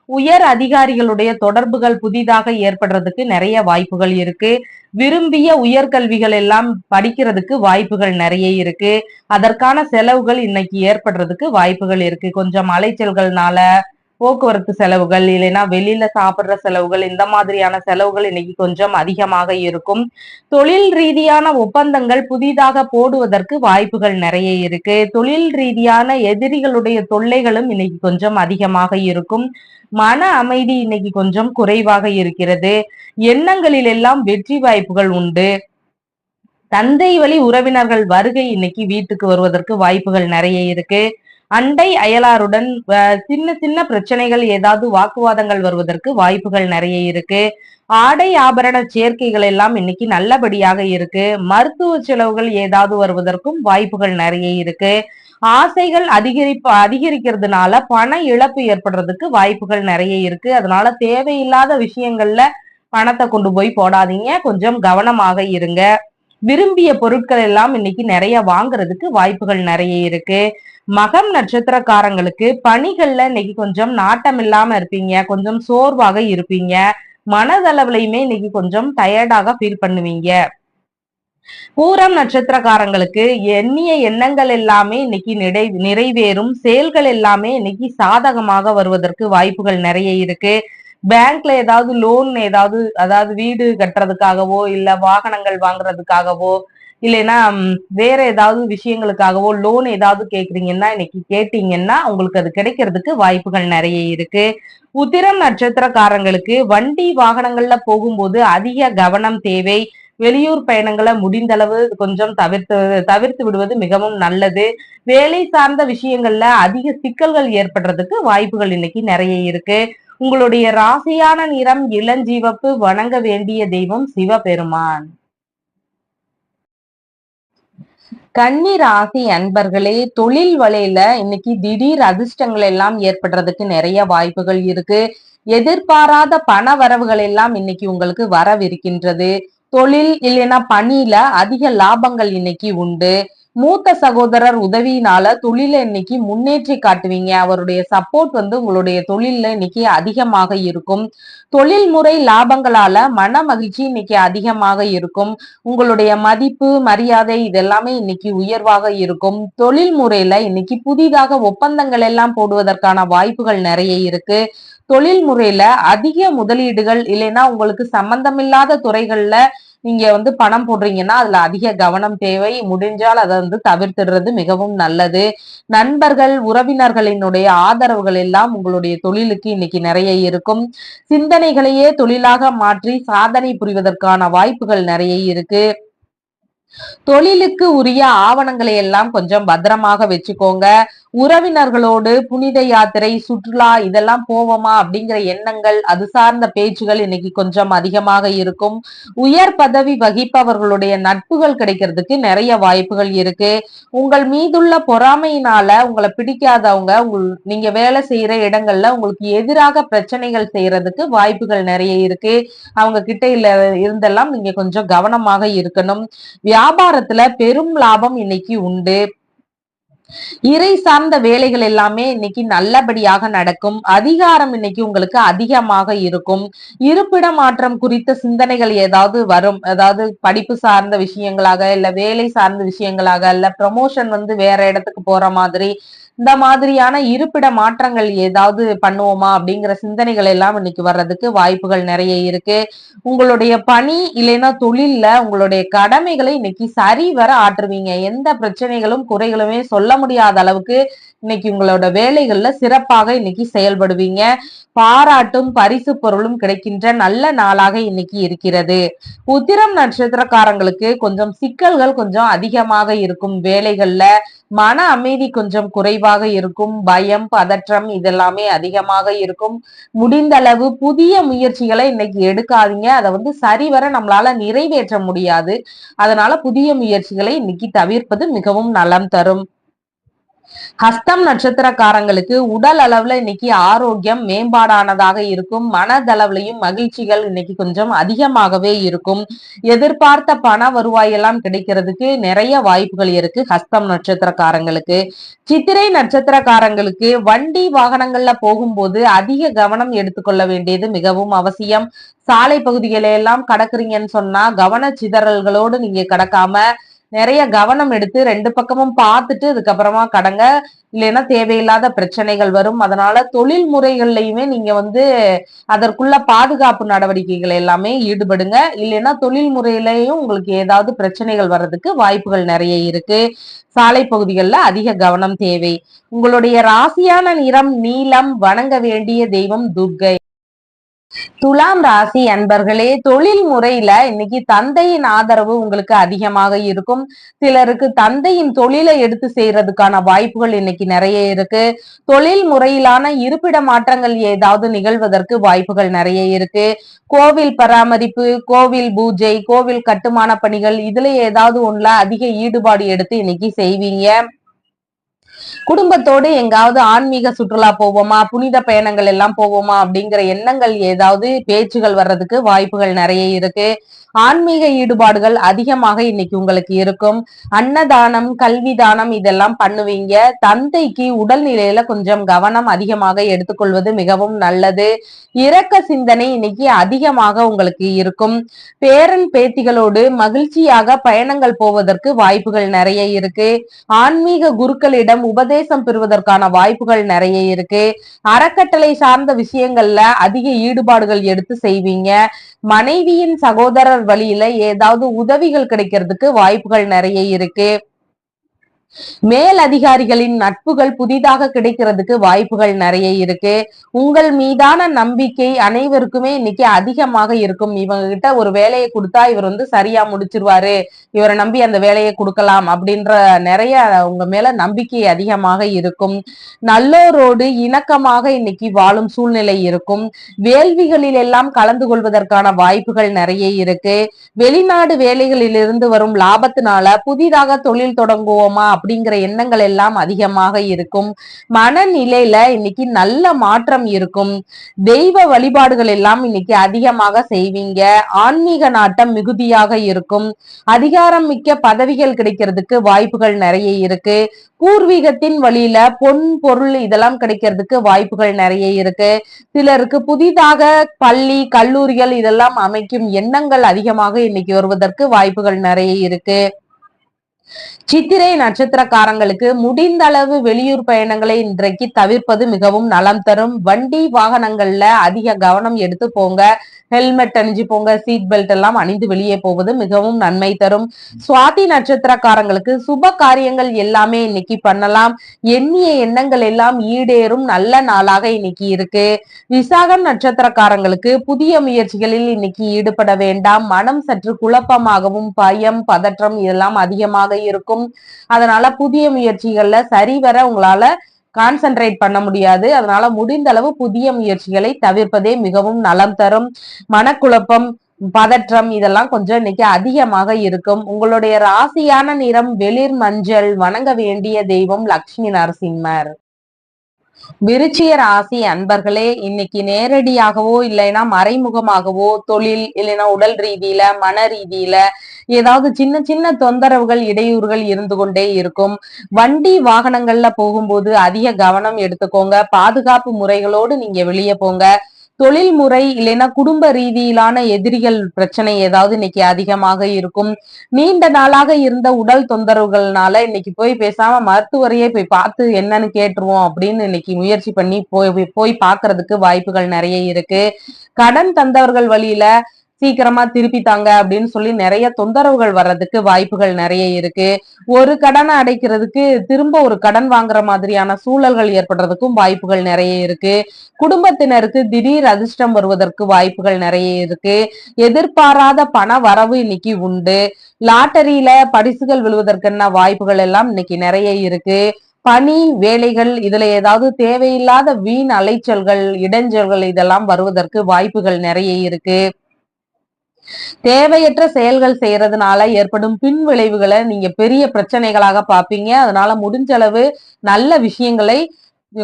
உயர் அதிகாரிகளுடைய தொடர்புகள் புதிதாக ஏற்படுறதுக்கு நிறைய வாய்ப்புகள் இருக்கு. விரும்பிய உயர்கல்விகள் எல்லாம் படிக்கிறதுக்கு வாய்ப்புகள் நிறைய இருக்கு. அதற்கான செலவுகள் இன்னைக்கு ஏற்படுறதுக்கு வாய்ப்புகள் இருக்கு. கொஞ்சம் அலைச்சல்கள்னால போக்குவரத்து செலவுகள் இல்லைன்னா வெளியில சாப்பிடுற செலவுகள் இந்த மாதிரியான செலவுகள் இன்னைக்கு கொஞ்சம் அதிகமாக இருக்கும். தொழில் ரீதியான ஒப்பந்தங்கள் புதிதாக போடுவதற்கு வாய்ப்புகள் நிறைய இருக்கு. தொழில் ரீதியான எதிரிகளுடைய தொல்லைகளும் இன்னைக்கு கொஞ்சம் அதிகமாக இருக்கும். மன அமைதி இன்னைக்கு கொஞ்சம் குறைவாக இருக்கிறது. எண்ணங்களில் எல்லாம் வெற்றி வாய்ப்புகள் உண்டு. தந்தை வழி உறவினர்கள் வருகை இன்னைக்கு வீட்டுக்கு வருவதற்கு வாய்ப்புகள் நிறைய இருக்கு. அண்டை அயலாருடன் சின்ன சின்ன பிரச்சனைகள் ஏதாவது வாக்குவாதங்கள் வருவதற்கு வாய்ப்புகள் நிறைய இருக்கு. ஆடை ஆபரண சேர்க்கைகள் எல்லாம் இன்னைக்கு நல்லபடியாக இருக்கு. மருத்துவ செலவுகள் ஏதாவது வருவதற்கும் வாய்ப்புகள் நிறைய இருக்கு. ஆசைகள் அதிகரிக்கிறதுனால பண இழப்பு ஏற்படுறதுக்கு வாய்ப்புகள் நிறைய இருக்கு. அதனால தேவையில்லாத விஷயங்கள்ல பணத்தை கொண்டு போய் போடாதீங்க. கொஞ்சம் கவனமாக இருங்க. விரும்பிய பொருட்கள் எல்லாம் இன்னைக்கு நிறைய வாங்குறதுக்கு வாய்ப்புகள் நிறைய இருக்கு. மகம் நட்சத்திரக்காரங்களுக்கு பணிகள்ல இன்னைக்கு கொஞ்சம் நாட்டம் இல்லாம இருப்பீங்க. கொஞ்சம் சோர்வாக இருப்பீங்க. மனதளவுலையுமே இன்னைக்கு கொஞ்சம் டயர்டாக ஃபீல் பண்ணுவீங்க. பூரம் நட்சத்திரக்காரங்களுக்கு எண்ணிய எண்ணங்கள் எல்லாமே இன்னைக்கு நிறைவேறும். செயல்கள் எல்லாமே இன்னைக்கு சாதகமாக வருவதற்கு வாய்ப்புகள் நிறைய இருக்கு. பேங்க்ல ஏதாவது லோன் ஏதாவது அதாவது வீடு கட்டுறதுக்காகவோ இல்ல வாகனங்கள் வாங்குறதுக்காகவோ இல்லைன்னா வேற ஏதாவது விஷயங்களுக்காகவோ லோன் ஏதாவது கேக்குறீங்கன்னா இன்னைக்கு கேட்டீங்கன்னா உங்களுக்கு அது கிடைக்கிறதுக்கு வாய்ப்புகள் நிறைய இருக்கு. உத்திரம் நட்சத்திரக்காரங்களுக்கு வண்டி வாகனங்கள்ல போகும்போது அதிக கவனம் தேவை. வெளியூர் பயணங்களை முடிந்தளவு கொஞ்சம் தவிர்த்து விடுவது மிகவும் நல்லது. வேலை சார்ந்த விஷயங்கள்ல அதிக சிக்கல்கள் ஏற்படுறதுக்கு வாய்ப்புகள் இன்னைக்கு நிறைய இருக்கு. உங்களுடைய ராசியான நிறம் இளஞ்சிவப்பு. வணங்க வேண்டிய தெய்வம் சிவபெருமான். கன்னி ராசி அன்பர்களே, தொழில் வலையில இன்னைக்கு திடீர் அதிர்ஷ்டங்கள் எல்லாம் ஏற்படுறதுக்கு நிறைய வாய்ப்புகள் இருக்கு. எதிர்பாராத பண வரவுகள் எல்லாம் இன்னைக்கு உங்களுக்கு வரவிருக்கின்றது. தொழில் இல்லைன்னா பணியில அதிக லாபங்கள் இன்னைக்கு உண்டு. மூத்த சகோதரர் உதவியினால தொழில இன்னைக்கு முன்னேற்றி காட்டுவீங்க. அவருடைய சப்போர்ட் உங்களுடைய தொழில்ல இன்னைக்கு அதிகமாக இருக்கும். தொழில் முறை லாபங்களால மன மகிழ்ச்சி இன்னைக்கு அதிகமாக இருக்கும். உங்களுடைய மதிப்பு மரியாதை இதெல்லாமே இன்னைக்கு உயர்வாக இருக்கும். தொழில் முறையில இன்னைக்கு புதிதாக ஒப்பந்தங்கள் எல்லாம் போடுவதற்கான வாய்ப்புகள் நிறைய இருக்கு. தொழில் முறையில அதிக முதலீடுகள் இல்லைன்னா உங்களுக்கு சம்பந்தமில்லாத துறைகள்ல நீங்க பணம் போடுறீங்கன்னா அதுல அதிக கவனம் தேவை. முடிஞ்சால் அதை தவிர்த்திடுறது மிகவும் நல்லது. நண்பர்கள் உறவினர்களினுடைய ஆதரவுகள் எல்லாம் உங்களுடைய தொழிலுக்கு இன்னைக்கு நிறைய இருக்கும். சிந்தனைகளையே தொழிலாக மாற்றி சாதனை புரிவதற்கான வாய்ப்புகள் நிறைய இருக்கு. தொழிலுக்கு உரிய ஆவணங்களை எல்லாம் கொஞ்சம் பத்திரமாக வச்சுக்கோங்க. உறவினர்களோடு புனித யாத்திரை சுற்றுலா இதெல்லாம் போவோமா அப்படிங்கிற எண்ணங்கள் அது சார்ந்த பேச்சுகள் இன்னைக்கு கொஞ்சம் அதிகமாக இருக்கும். உயர் பதவி வகிப்பவர்களுடைய நட்புகள் கிடைக்கிறதுக்கு நிறைய வாய்ப்புகள் இருக்கு. உங்கள் மீதுள்ள பொறாமையினால உங்களை பிடிக்காதவங்க நீங்க வேலை செய்யற இடங்கள்ல உங்களுக்கு எதிராக பிரச்சனைகள் செய்யறதுக்கு வாய்ப்புகள் நிறைய இருக்கு. அவங்க கிட்ட இருந்தெல்லாம் நீங்க கொஞ்சம் கவனமாக இருக்கணும். வியாபாரத்துல பெரும் லாபம் இன்னைக்கு உண்டு. இறை சார்ந்த வேலைகள் எல்லாமே இன்னைக்கு நல்லபடியாக நடக்கும். அதிகாரம் இன்னைக்கு உங்களுக்கு அதிகமாக இருக்கும். இருப்பிட மாற்றம் குறித்த சிந்தனைகள் ஏதாவது வரும். அதாவது படிப்பு சார்ந்த விஷயங்களாக இல்ல வேலை சார்ந்த விஷயங்களாக இல்ல ப்ரமோஷன் வேற இடத்துக்கு போற மாதிரி இந்த மாதிரியான இருப்பிட மாற்றங்கள் ஏதாவது பண்ணுவோமா அப்படிங்கிற சிந்தனைகள் எல்லாம் இன்னைக்கு வர்றதுக்கு வாய்ப்புகள் நிறைய இருக்கு. உங்களுடைய பணி இல்லைன்னா தொழில்ல உங்களுடைய கடமைகளை இன்னைக்கு சரிவர ஆற்றுவீங்க. எந்த பிரச்சனைகளும் குறைகளுமே சொல்ல முடியாத அளவுக்கு இன்னைக்கு உங்களோட வேலைகள்ல சிறப்பாக இன்னைக்கு செயல்படுவீங்க. பாராட்டும் பரிசு பொருளும் கிடைக்கின்ற நல்ல நாளாக இன்னைக்கு இருக்கிறது. உத்திரம் நட்சத்திரக்காரங்களுக்கு கொஞ்சம் சிக்கல்கள் கொஞ்சம் அதிகமாக இருக்கும். வேலைகள்ல மன அமைதி கொஞ்சம் குறைவாக இருக்கும். பயம் பதற்றம் இதெல்லாமே அதிகமாக இருக்கும். முடிந்த அளவு புதிய முயற்சிகளை இன்னைக்கு எடுக்காதீங்க. அதை சரிவர நம்மளால நிறைவேற்ற முடியாது. அதனால புதிய முயற்சிகளை இன்னைக்கு தவிர்ப்பது மிகவும் நலம் தரும். ஹஸ்தம் நட்சத்திரக்காரங்களுக்கு உடல் அளவுல இன்னைக்கு ஆரோக்கியம் மேம்பாடானதாக இருக்கும். மனதளவுலையும் மகிழ்ச்சிகள் இன்னைக்கு கொஞ்சம் அதிகமாகவே இருக்கும். எதிர்பார்த்த பண வருவாய் எல்லாம் கிடைக்கிறதுக்கு நிறைய வாய்ப்புகள் இருக்கு ஹஸ்தம் நட்சத்திரக்காரங்களுக்கு. சித்திரை நட்சத்திரக்காரங்களுக்கு வண்டி வாகனங்கள்ல போகும்போது அதிக கவனம் எடுத்துக்கொள்ள வேண்டியது மிகவும் அவசியம். சாலை பகுதிகளை எல்லாம் கடக்குறீங்கன்னு சொன்னா கவன சிதறல்களோடு நீங்க கடக்காம நிறைய கவனம் எடுத்து ரெண்டு பக்கமும் பார்த்துட்டு அதுக்கப்புறமா கடங்க. இல்லைன்னா தேவையில்லாத பிரச்சனைகள் வரும். அதனால தொழில் முறைகள்லயுமே நீங்க அதற்குள்ள பாதுகாப்பு நடவடிக்கைகள் எல்லாமே ஈடுபடுங்க. இல்லைன்னா தொழில் முறையிலையும் உங்களுக்கு ஏதாவது பிரச்சனைகள் வர்றதுக்கு வாய்ப்புகள் நிறைய இருக்கு. சாலை பகுதிகளில் அதிக கவனம் தேவை. உங்களுடைய ராசியான நிறம் நீலம். வணங்க வேண்டிய தெய்வம் துர்க்கை. துலாம் ராசி அன்பர்களே, தொழில் முறையில இன்னைக்கு தந்தையின் ஆதரவு உங்களுக்கு அதிகமாக இருக்கும். சிலருக்கு தந்தையின் தொழிலை எடுத்து செய்யறதுக்கான வாய்ப்புகள் இன்னைக்கு நிறைய இருக்கு. தொழில் முறையிலான இருப்பிட மாற்றங்கள் ஏதாவது நிகழ்வதற்கு வாய்ப்புகள் நிறைய இருக்கு. கோவில் பராமரிப்பு, கோவில் பூஜை, கோவில் கட்டுமான பணிகள் இதுல ஏதாவது ஒண்ணுல அதிக ஈடுபாடு எடுத்து இன்னைக்கு செய்வீங்க. குடும்பத்தோடு எங்காவது ஆன்மீக சுற்றுலா போவோமா, புனித பயணங்கள் எல்லாம் போவோமா அப்படிங்கிற எண்ணங்கள் ஏதாவது பேச்சுகள் வர்றதுக்கு வாய்ப்புகள் நிறைய இருக்கு. ஆன்மீக ஈடுபாடுகள் அதிகமாக இன்னைக்கு உங்களுக்கு இருக்கும். அன்னதானம், கல்வி தானம் இதெல்லாம் பண்ணுவீங்க. தந்தைக்கு உடல்நிலையில கொஞ்சம் கவனம் அதிகமாக எடுத்துக்கொள்வது மிகவும் நல்லது. இரக்க சிந்தனை இன்னைக்கு அதிகமாக உங்களுக்கு இருக்கும். பேரன் பேத்திகளோடு மகிழ்ச்சியாக பயணங்கள் போவதற்கு வாய்ப்புகள் நிறைய இருக்கு. ஆன்மீக குருக்களிடம் உபதேசம் பெறுவதற்கான வாய்ப்புகள் நிறைய இருக்கு. அறக்கட்டளை சார்ந்த விஷயங்கள்ல அதிக ஈடுபாடுகள் எடுத்து செய்வீங்க. மனைவியின் சகோதரர் வழியில ஏதாவது உதவிகள் கிடைக்கிறதுக்கு வாய்ப்புகள் நிறைய இருக்கு. மேல் அதிகாரிகளின் நட்புகள் புதிதாக கிடைக்கிறதுக்கு வாய்ப்புகள் நிறைய இருக்கு. உங்கள் மீதான நம்பிக்கை அனைவருக்குமே இன்னைக்கு அதிகமாக இருக்கும். இவங்க கிட்ட ஒரு வேலையை கொடுத்தா இவர் சரியா முடிச்சிருவாரு, இவரை நம்பி அந்த வேலையை கொடுக்கலாம் அப்படின்ற நிறைய உங்க மேல நம்பிக்கை அதிகமாக இருக்கும். நல்லோரோடு இணக்கமாக இன்னைக்கு வாழும் சூழ்நிலை இருக்கும். வேள்விகளில் எல்லாம் கலந்து கொள்வதற்கான வாய்ப்புகள் நிறைய இருக்கு. வெளிநாடு வேலைகளில் இருந்து வரும் லாபத்தினால புதிதாக தொழில் தொடங்குவோமா அப்படிங்கிற எண்ணங்கள் எல்லாம் அதிகமாக இருக்கும். மனநிலையில இன்னைக்கு நல்ல மாற்றம் இருக்கும். தெய்வ வழிபாடுகள் எல்லாம் இன்னைக்கு அதிகமாக செய்வீங்க. ஆன்மீக நாட்டம் மிகுதியாக இருக்கும். அதிகாரம் மிக்க பதவிகள் கிடைக்கிறதுக்கு வாய்ப்புகள் நிறைய இருக்கு. பூர்வீகத்தின் வழியில பொன் பொருள் இதெல்லாம் கிடைக்கிறதுக்கு வாய்ப்புகள் நிறைய இருக்கு. சிலருக்கு புதிதாக பள்ளி கல்லூரிகள் இதெல்லாம் அமைக்கும் எண்ணங்கள் அதிகமாக இன்னைக்கு வருவதற்கு வாய்ப்புகள் நிறைய இருக்கு. சித்திரை நட்சத்திரக்காரங்களுக்கு முடிந்த அளவு வெளியூர் பயணங்களை இன்றைக்கு தவிர்ப்பது மிகவும் நலம் தரும். வண்டி வாகனங்கள்ல அதிக கவனம் எடுத்து போங்க. ஹெல்மெட் அணிஞ்சு போங்க. சீட் பெல்ட் எல்லாம் அணிந்து வெளியே போவது மிகவும் நன்மை தரும். சுவாதி நட்சத்திரக்காரங்களுக்கு சுப காரியங்கள் எல்லாமே இன்னைக்கு பண்ணலாம். எண்ணிய எண்ணங்கள் எல்லாம் ஈடேறும் நல்ல நாளாக இன்னைக்கு இருக்கு. விசாகம் நட்சத்திரக்காரங்களுக்கு புதிய முயற்சிகளில் இன்னைக்கு ஈடுபட வேண்டாம். மனம் சற்று குழப்பமாகவும் பயம் பதற்றம் இதெல்லாம் அதிகமாக இருக்கும். அதனால புதிய முயற்சிகள்ல சரிவர உங்களால கான்சென்ட்ரேட் பண்ண முடியாது. அதனால முடிந்த அளவு புதிய முயற்சிகளை தவிர்ப்பதே மிகவும் நலம் தரும். மனக்குழப்பம் பதற்றம் இதெல்லாம் கொஞ்சம் இன்னைக்கு அதிகமாக இருக்கும். உங்களுடைய ராசியான நிறம் வெளிர் மஞ்சள். வணங்க வேண்டிய தெய்வம் லட்சுமி நரசிம்மர். விருச்சிக ராசி அன்பர்களே, இன்னைக்கு நேரடியாகவோ இல்லைன்னா மறைமுகமாகவோ தொழில் இல்லைன்னா உடல் ரீதியில மன ரீதியில ஏதாவது சின்ன சின்ன தொந்தரவுகள் இடையூறுகள் இருந்து கொண்டே இருக்கும். வண்டி வாகனங்கள்ல போகும்போது அதிக கவனம் எடுத்துக்கோங்க. பாதுகாப்பு முறைகளோடு நீங்க வெளியே போங்க. தொழில் முறை இல்லைன்னா குடும்ப ரீதியிலான எதிரிகள் பிரச்சனை ஏதாவது இன்னைக்கு அதிகமாக இருக்கும். நீண்ட நாளாக இருந்த உடல் தொந்தரவுகள்னால இன்னைக்கு போய் பேசாம மருத்துவரையே போய் பார்த்து என்னன்னு கேட்டுருவோம் அப்படின்னு இன்னைக்கு முயற்சி பண்ணி போய் பார்க்கறதுக்கு வாய்ப்புகள் நிறைய இருக்கு. கடன் தந்தவர்கள் வழியில சீக்கிரமா திருப்பி தாங்க அப்படின்னு சொல்லி நிறைய தொந்தரவுகள் வர்றதுக்கு வாய்ப்புகள் நிறைய இருக்கு. ஒரு கடனை அடைக்கிறதுக்கு திரும்ப ஒரு கடன் வாங்குற மாதிரியான சூழல்கள் ஏற்படுறதுக்கும் வாய்ப்புகள் நிறைய இருக்கு. குடும்பத்தினருக்கு திடீர் அதிர்ஷ்டம் வருவதற்கு வாய்ப்புகள் நிறைய இருக்கு. எதிர்பாராத பண வரவு இன்னைக்கு உண்டு. லாட்டரியில பரிசுகள் விழுவதற்கான வாய்ப்புகள் எல்லாம் இன்னைக்கு நிறைய இருக்கு. பணி வேலைகள் இதுல ஏதாவது தேவையில்லாத வீண் அலைச்சல்கள் இடைஞ்சல்கள் இதெல்லாம் வருவதற்கு வாய்ப்புகள் நிறைய இருக்கு. தேவையற்ற செயல்கள் செய்யறதுனால ஏற்படும் பின் விளைவுகளை நீங்க பெரிய பிரச்சனைகளாக பாப்பீங்க. அதனால முடிஞ்ச அளவு நல்ல விஷயங்களை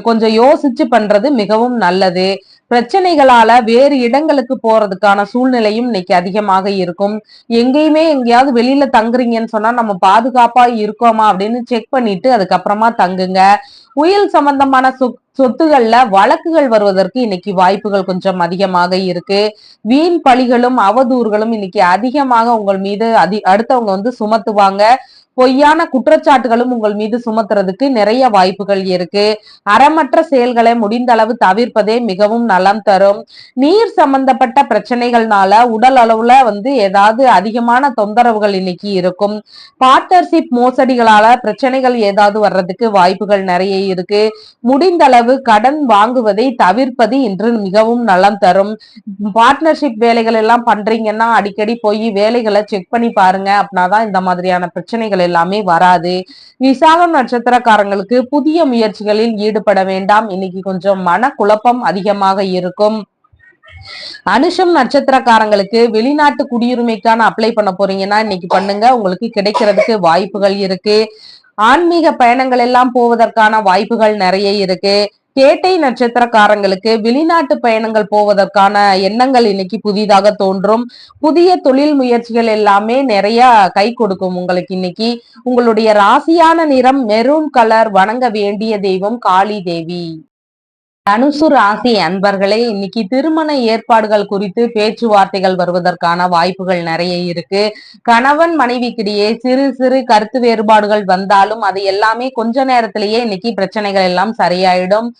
கொஞ்சம் யோசிச்சு பண்றது மிகவும் நல்லது. பிரச்சனைகளால வேறு இடங்களுக்கு போறதுக்கான சூழ்நிலையும் இன்னைக்கு அதிகமாக இருக்கும். எங்கேயாவது வெளியில தங்குறீங்கன்னு சொன்னா நம்ம பாதுகாப்பா இருக்கோமா அப்படின்னு செக் பண்ணிட்டு அதுக்கப்புறமா தங்குங்க. உயில் சம்பந்தமான சொத்துகள்ல வழக்குகள் வருவதற்கு இன்னைக்கு வாய்ப்புகள் கொஞ்சம் அதிகமாக இருக்கு. வீண் பழிகளும் அவதூறுகளும் இன்னைக்கு அதிகமாக உங்கள் மீது அடுத்தவங்க சுமத்துவாங்க. பொய்யான குற்றச்சாட்டுகளும் உங்கள் மீது சுமத்துறதுக்கு நிறைய வாய்ப்புகள் இருக்கு. அறமற்ற செயல்களை முடிந்த அளவு தவிர்ப்பதே மிகவும் நலம் தரும். நீர் சம்பந்தப்பட்ட பிரச்சனைகள்னால உடல் அளவுல ஏதாவது அதிகமான தொந்தரவுகள் இன்னைக்கு இருக்கும். பார்ட்னர்ஷிப் மோசடிகளால பிரச்சனைகள் ஏதாவது வர்றதுக்கு வாய்ப்புகள் நிறைய இருக்கு. முடிந்த அளவு கடன் வாங்குவதை தவிர்ப்பது இன்று மிகவும் நலம் தரும். பார்ட்னர்ஷிப் வேலைகள் எல்லாம் பண்றீங்கன்னா அடிக்கடி போய் வேலைகளை செக் பண்ணி பாருங்க. அப்படின்னாதான் இந்த மாதிரியான பிரச்சனைகள் எல்லாமே வராது. விசாகம் நட்சத்திரக்காரங்களுக்கு புதிய முயற்சிகளில் ஈடுபட வேண்டாம். இன்னைக்கு கொஞ்சம் மன குழப்பம் அதிகமாக இருக்கும். அனுஷம் நட்சத்திரக்காரங்களுக்கு வெளிநாட்டு குடியுரிமைக்கான அப்ளை பண்ண போறீங்கன்னா இன்னைக்கு பண்ணுங்க, உங்களுக்கு கிடைக்கிறதுக்கு வாய்ப்புகள் இருக்கு. ஆன்மீக பயணங்கள் எல்லாம் போவதற்கான வாய்ப்புகள் நிறைய இருக்கு. கேட்டை நட்சத்திரக்காரங்களுக்கு வெளிநாட்டு பயணங்கள் போவதற்கான எண்ணங்கள் இன்னைக்கு புதிதாக தோன்றும். புதிய தொழில் முயற்சிகள் எல்லாமே நிறைய கை கொடுக்கும் உங்களுக்கு. இன்னைக்கு உங்களுடைய ராசியான நிறம் மெரூன் கலர். வணங்க வேண்டிய தெய்வம் காளி தேவி. தனுசு ராசி அன்பர்களே, இன்னைக்கு திருமண ஏற்பாடுகள் குறித்து பேச்சுவார்த்தைகள் வருவதற்கான வாய்ப்புகள் நிறைய இருக்கு. கணவன் மனைவிக்கிடையே சிறு சிறு கருத்து வேறுபாடுகள் வந்தாலும் அது எல்லாமே கொஞ்ச நேரத்திலேயே இன்னைக்கு பிரச்சனைகள் எல்லாம் சரியாயிடும்.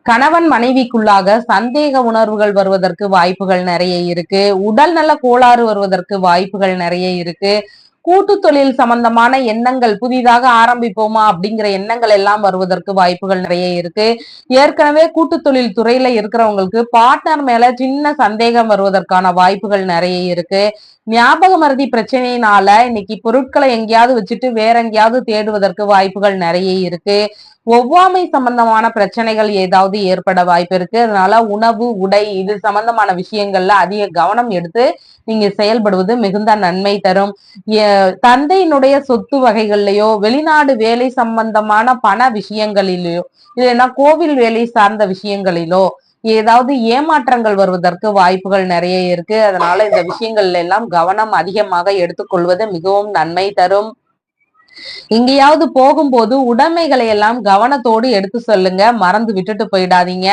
கணவன் மனைவிக்குள்ளாக சந்தேக உணர்வுகள் வருவதற்கு வாய்ப்புகள் நிறைய இருக்கு. உடல் நல கோளாறு வருவதற்கு வாய்ப்புகள் நிறைய இருக்கு. கூட்டு தொழில் சம்பந்தமான எண்ணங்கள் புதிதாக ஆரம்பிப்போமா அப்படிங்கிற எண்ணங்கள் எல்லாம் வருவதற்கு வாய்ப்புகள் நிறைய இருக்கு. ஏற்கனவே கூட்டு தொழில் துறையில இருக்கிறவங்களுக்கு பார்ட்னர் மேல சின்ன சந்தேகம் வருவதற்கான வாய்ப்புகள் நிறைய இருக்கு. ஞாபக மறதி பிரச்சனையினால இன்னைக்கு பொருட்களை எங்கேயாவது வச்சுட்டு வேற எங்கேயாவது தேடுவதற்கு வாய்ப்புகள் நிறைய இருக்கு. ஒவ்வாமை சம்பந்தமான பிரச்சனைகள் ஏதாவது ஏற்பட வாய்ப்பு இருக்கு. அதனால உணவு உடை இது சம்பந்தமான விஷயங்கள்ல அதிக கவனம் எடுத்து நீங்க செயல்படுவது மிகுந்த நன்மை தரும். தந்தையினுடைய சொத்து வகைகள்லயோ வெளிநாடு வேலை சம்பந்தமான பண விஷயங்களிலோ இல்லைன்னா கோவில் வேலை சார்ந்த விஷயங்களிலோ ஏதாவது ஏமாற்றங்கள் வருவதற்கு வாய்ப்புகள் நிறைய இருக்கு. அதனால இந்த விஷயங்கள்ல எல்லாம் கவனம் அதிகமாக எடுத்துக்கொள்வது மிகவும் நன்மை தரும். எங்கேயாவது போகும்போது உடைமைகளை எல்லாம் கவனத்தோடு எடுத்து சொல்லுங்க, மறந்து விட்டுட்டு போயிடாதீங்க.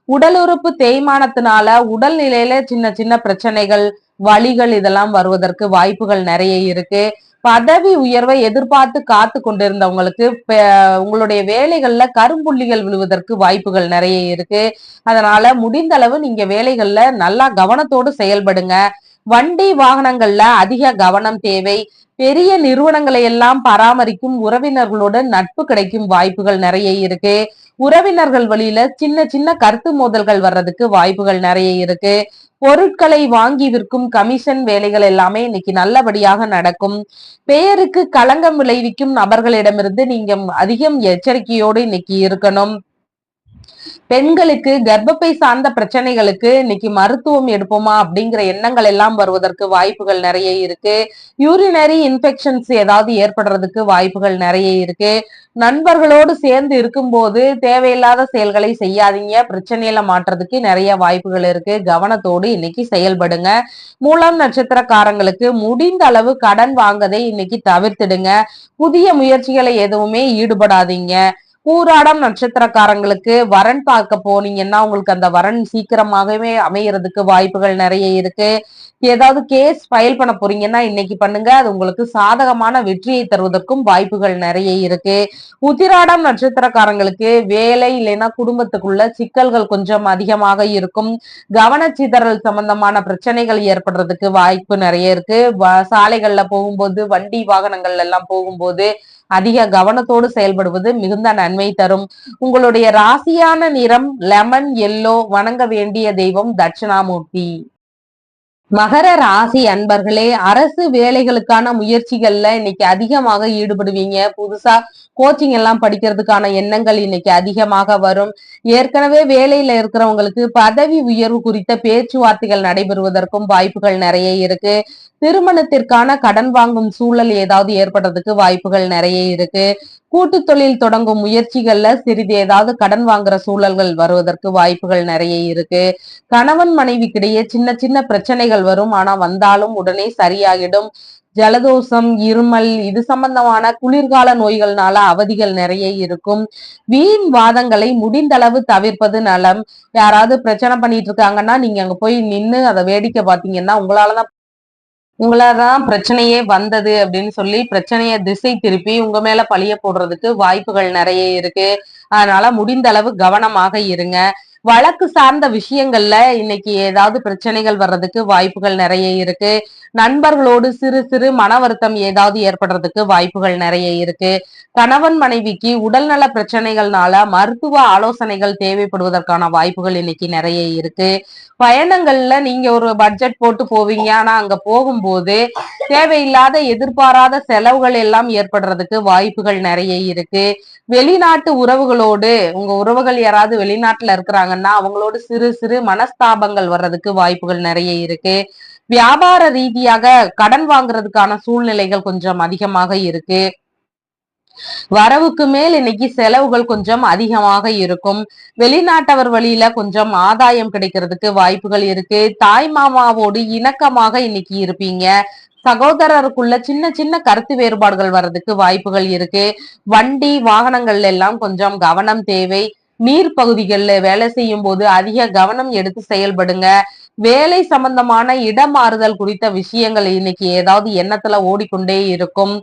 உடல் உறுப்பு தேய்மானத்தினால உடல்நிலையில சின்ன சின்ன பிரச்சனைகள் வலிகள் இதெல்லாம் வருவதற்கு வாய்ப்புகள் நிறைய இருக்கு. பதவி உயர்வை எதிர்பார்த்து காத்து கொண்டிருந்தவங்களுக்கு உங்களுடைய வேலைகள்ல கரும்புள்ளிகள் விழுவதற்கு வாய்ப்புகள் நிறைய இருக்கு. அதனால முடிந்த அளவு நீங்க வேலைகள்ல நல்லா கவனத்தோடு செயல்படுங்க. வண்டி வாகனங்கள்ல அதிக கவனம் தேவை. பெரிய நிறுவனங்களை எல்லாம் பராமரிக்கும் உறவினர்களோட நட்பு கிடைக்கும் வாய்ப்புகள் நிறைய இருக்கு. உறவினர்கள் வழியில சின்ன சின்ன கருத்து மோதல்கள் வர்றதுக்கு வாய்ப்புகள் நிறைய இருக்கு. பொருட்களை வாங்கி விற்கும் கமிஷன் வேலைகள் எல்லாமே இன்னைக்கு நல்லபடியாக நடக்கும். பெயருக்கு களங்கம் விளைவிக்கும் நபர்களிடமிருந்து நீங்க அதிகம் எச்சரிக்கையோடு இன்னைக்கு இருக்கணும். பெண்களுக்கு கர்ப்பப்பை சார்ந்த பிரச்சனைகளுக்கு இன்னைக்கு மருத்துவம் எடுப்போமா அப்படிங்கிற எண்ணங்கள் எல்லாம் வருவதற்கு வாய்ப்புகள் நிறைய இருக்கு. யூரினரி இன்ஃபெக்ஷன்ஸ் ஏதாவது ஏற்படுறதுக்கு வாய்ப்புகள் நிறைய இருக்கு. நண்பர்களோடு சேர்ந்து இருக்கும்போது தேவையில்லாத செயல்களை செய்யாதீங்க, பிரச்சனையில மாற்றுறதுக்கு நிறைய வாய்ப்புகள் இருக்கு. கவனத்தோடு இன்னைக்கு செயல்படுங்க. மூலம் நட்சத்திரக்காரங்களுக்கு முடிந்த அளவு கடன் வாங்கதை இன்னைக்கு தவிர்த்துடுங்க. புதிய முயற்சிகளை எதுவுமே ஈடுபடாதீங்க. பூராடம் நட்சத்திரக்காரங்களுக்கு வரன் பார்க்க போனீங்கன்னா உங்களுக்கு அந்த வரன் சீக்கிரமாகவே அமையறதுக்கு வாய்ப்புகள் நிறைய இருக்கு. ஏதாவது கேஸ் ஃபைல் பண்ண போறீங்கன்னா இன்னைக்கு பண்ணுங்க, அது உங்களுக்கு சாதகமான வெற்றியை தருவதற்கும் வாய்ப்புகள் நிறைய இருக்கு. உத்திராடம் நட்சத்திரக்காரங்களுக்கு வேலை இல்லைன்னா குடும்பத்துக்குள்ள சிக்கல்கள் கொஞ்சம் அதிகமாக இருக்கும். கவனச்சிதறல் சம்பந்தமான பிரச்சனைகள் ஏற்படுறதுக்கு வாய்ப்பு நிறைய இருக்கு. சாலைகள்ல போகும்போது, வண்டி வாகனங்கள்ல எல்லாம் போகும்போது அதிக கவனத்தோடு செயல்படுவது மிகுந்த நன்மை தரும். உங்களுடைய ராசியான நிறம் லெமன் எல்லோ. வணங்க வேண்டிய தெய்வம் தட்சிணாமூர்த்தி. மகர ராசி அன்பர்களே, அரசு வேலைகளுக்கான முயற்சிகள்ல இன்னைக்கு அதிகமாக ஈடுபடுவீங்க. புதுசா கோச்சிங் எல்லாம் படிக்கிறதுக்கான எண்ணங்கள் இன்னைக்கு அதிகமாக வரும். ஏற்கனவே வேலையில இருக்கிறவங்களுக்கு பதவி உயர்வு குறித்த பேச்சுவார்த்தைகள் நடைபெறுவதற்கும் வாய்ப்புகள் நிறைய இருக்கு. திருமணத்திற்கான கடன் வாங்கும் சூழல் ஏதாவது ஏற்படுறதுக்கு வாய்ப்புகள் நிறைய இருக்கு. கூட்டு தொழில் தொடங்கும் முயற்சிகள்ல சிறிது ஏதாவது கடன் வாங்குற சூழல்கள் வருவதற்கு வாய்ப்புகள் நிறைய இருக்கு. கணவன் மனைவிக்கிடையே சின்ன சின்ன பிரச்சனைகள் வரும். ஆனா வந்தாலும் உடனே சரியாகிடும். ஜலதோஷம், இருமல், இது சம்பந்தமான குளிர்கால நோய்கள்னால அவதிகள் நிறைய இருக்கும். வீண் வாதங்களை முடிந்தளவு தவிர்ப்பது நலம். யாராவது பிரச்சனை பண்ணிட்டு இருக்காங்கன்னா நீங்க அங்க போய் நின்னு அதை வேடிக்கை பார்த்தீங்கன்னா உங்களாதான் பிரச்சனையே வந்தது அப்படின்னு சொல்லி பிரச்சனைய திசை திருப்பி உங்க மேல பழிய போடுறதுக்கு வாய்ப்புகள் நிறைய இருக்கு. அதனால முடிந்த அளவு கவனமாக இருங்க. வழக்கு சார்ந்த விஷயங்கள்ல இன்னைக்கு ஏதாவது பிரச்சனைகள் வர்றதுக்கு வாய்ப்புகள் நிறைய இருக்கு. நண்பர்களோடு சிறு சிறு மன வருத்தம் ஏதாவது ஏற்படுறதுக்கு வாய்ப்புகள் நிறைய இருக்கு. கணவன் மனைவிக்கு உடல்நல பிரச்சனைகள்னால மருத்துவ ஆலோசனைகள் தேவைப்படுவதற்கான வாய்ப்புகள் இன்னைக்கு நிறைய இருக்கு. பயணங்கள்ல நீங்க ஒரு பட்ஜெட் போட்டு போவீங்க. ஆனா அங்க போகும்போது தேவையில்லாத எதிர்பாராத செலவுகள் எல்லாம் ஏற்படுறதுக்கு வாய்ப்புகள் நிறைய இருக்கு. வெளிநாட்டு உறவுகளோடு, உங்க உறவுகள் யாராவது வெளிநாட்டுல இருக்கிறாங்கன்னா அவங்களோடு சிறு சிறு மனஸ்தாபங்கள் வர்றதுக்கு வாய்ப்புகள் நிறைய இருக்கு. வியாபார ரீதியாக கடன் வாங்குறதுக்கான சூழ்நிலைகள் கொஞ்சம் அதிகமாக இருக்கு. வரவுக்கு மேல் இன்னைக்கு செலவுகள் கொஞ்சம் அதிகமாக இருக்கும். வெளிநாட்டவர் வழியில கொஞ்சம் ஆதாயம் கிடைக்கிறதுக்கு வாய்ப்புகள் இருக்கு. தாய் மாமாவோடு இணக்கமாக இன்னைக்கு இருப்பீங்க. சகோதரருக்குள்ள சின்ன சின்ன கருத்து வேறுபாடுகள் வர்றதுக்கு வாய்ப்புகள் இருக்கு. வண்டி வாகனங்கள்ல எல்லாம் கொஞ்சம் கவனம் தேவை. நீர் பகுதிகளில் வேலை செய்யும் போது அதிக கவனம் எடுத்து செயல்படுங்க. வேலை சம்பந்தமான இடமாறுதல் குறித்த விஷயங்கள் இன்னைக்கு ஏதாவது எண்ணத்துல ஓடிக்கொண்டே இருக்கும்.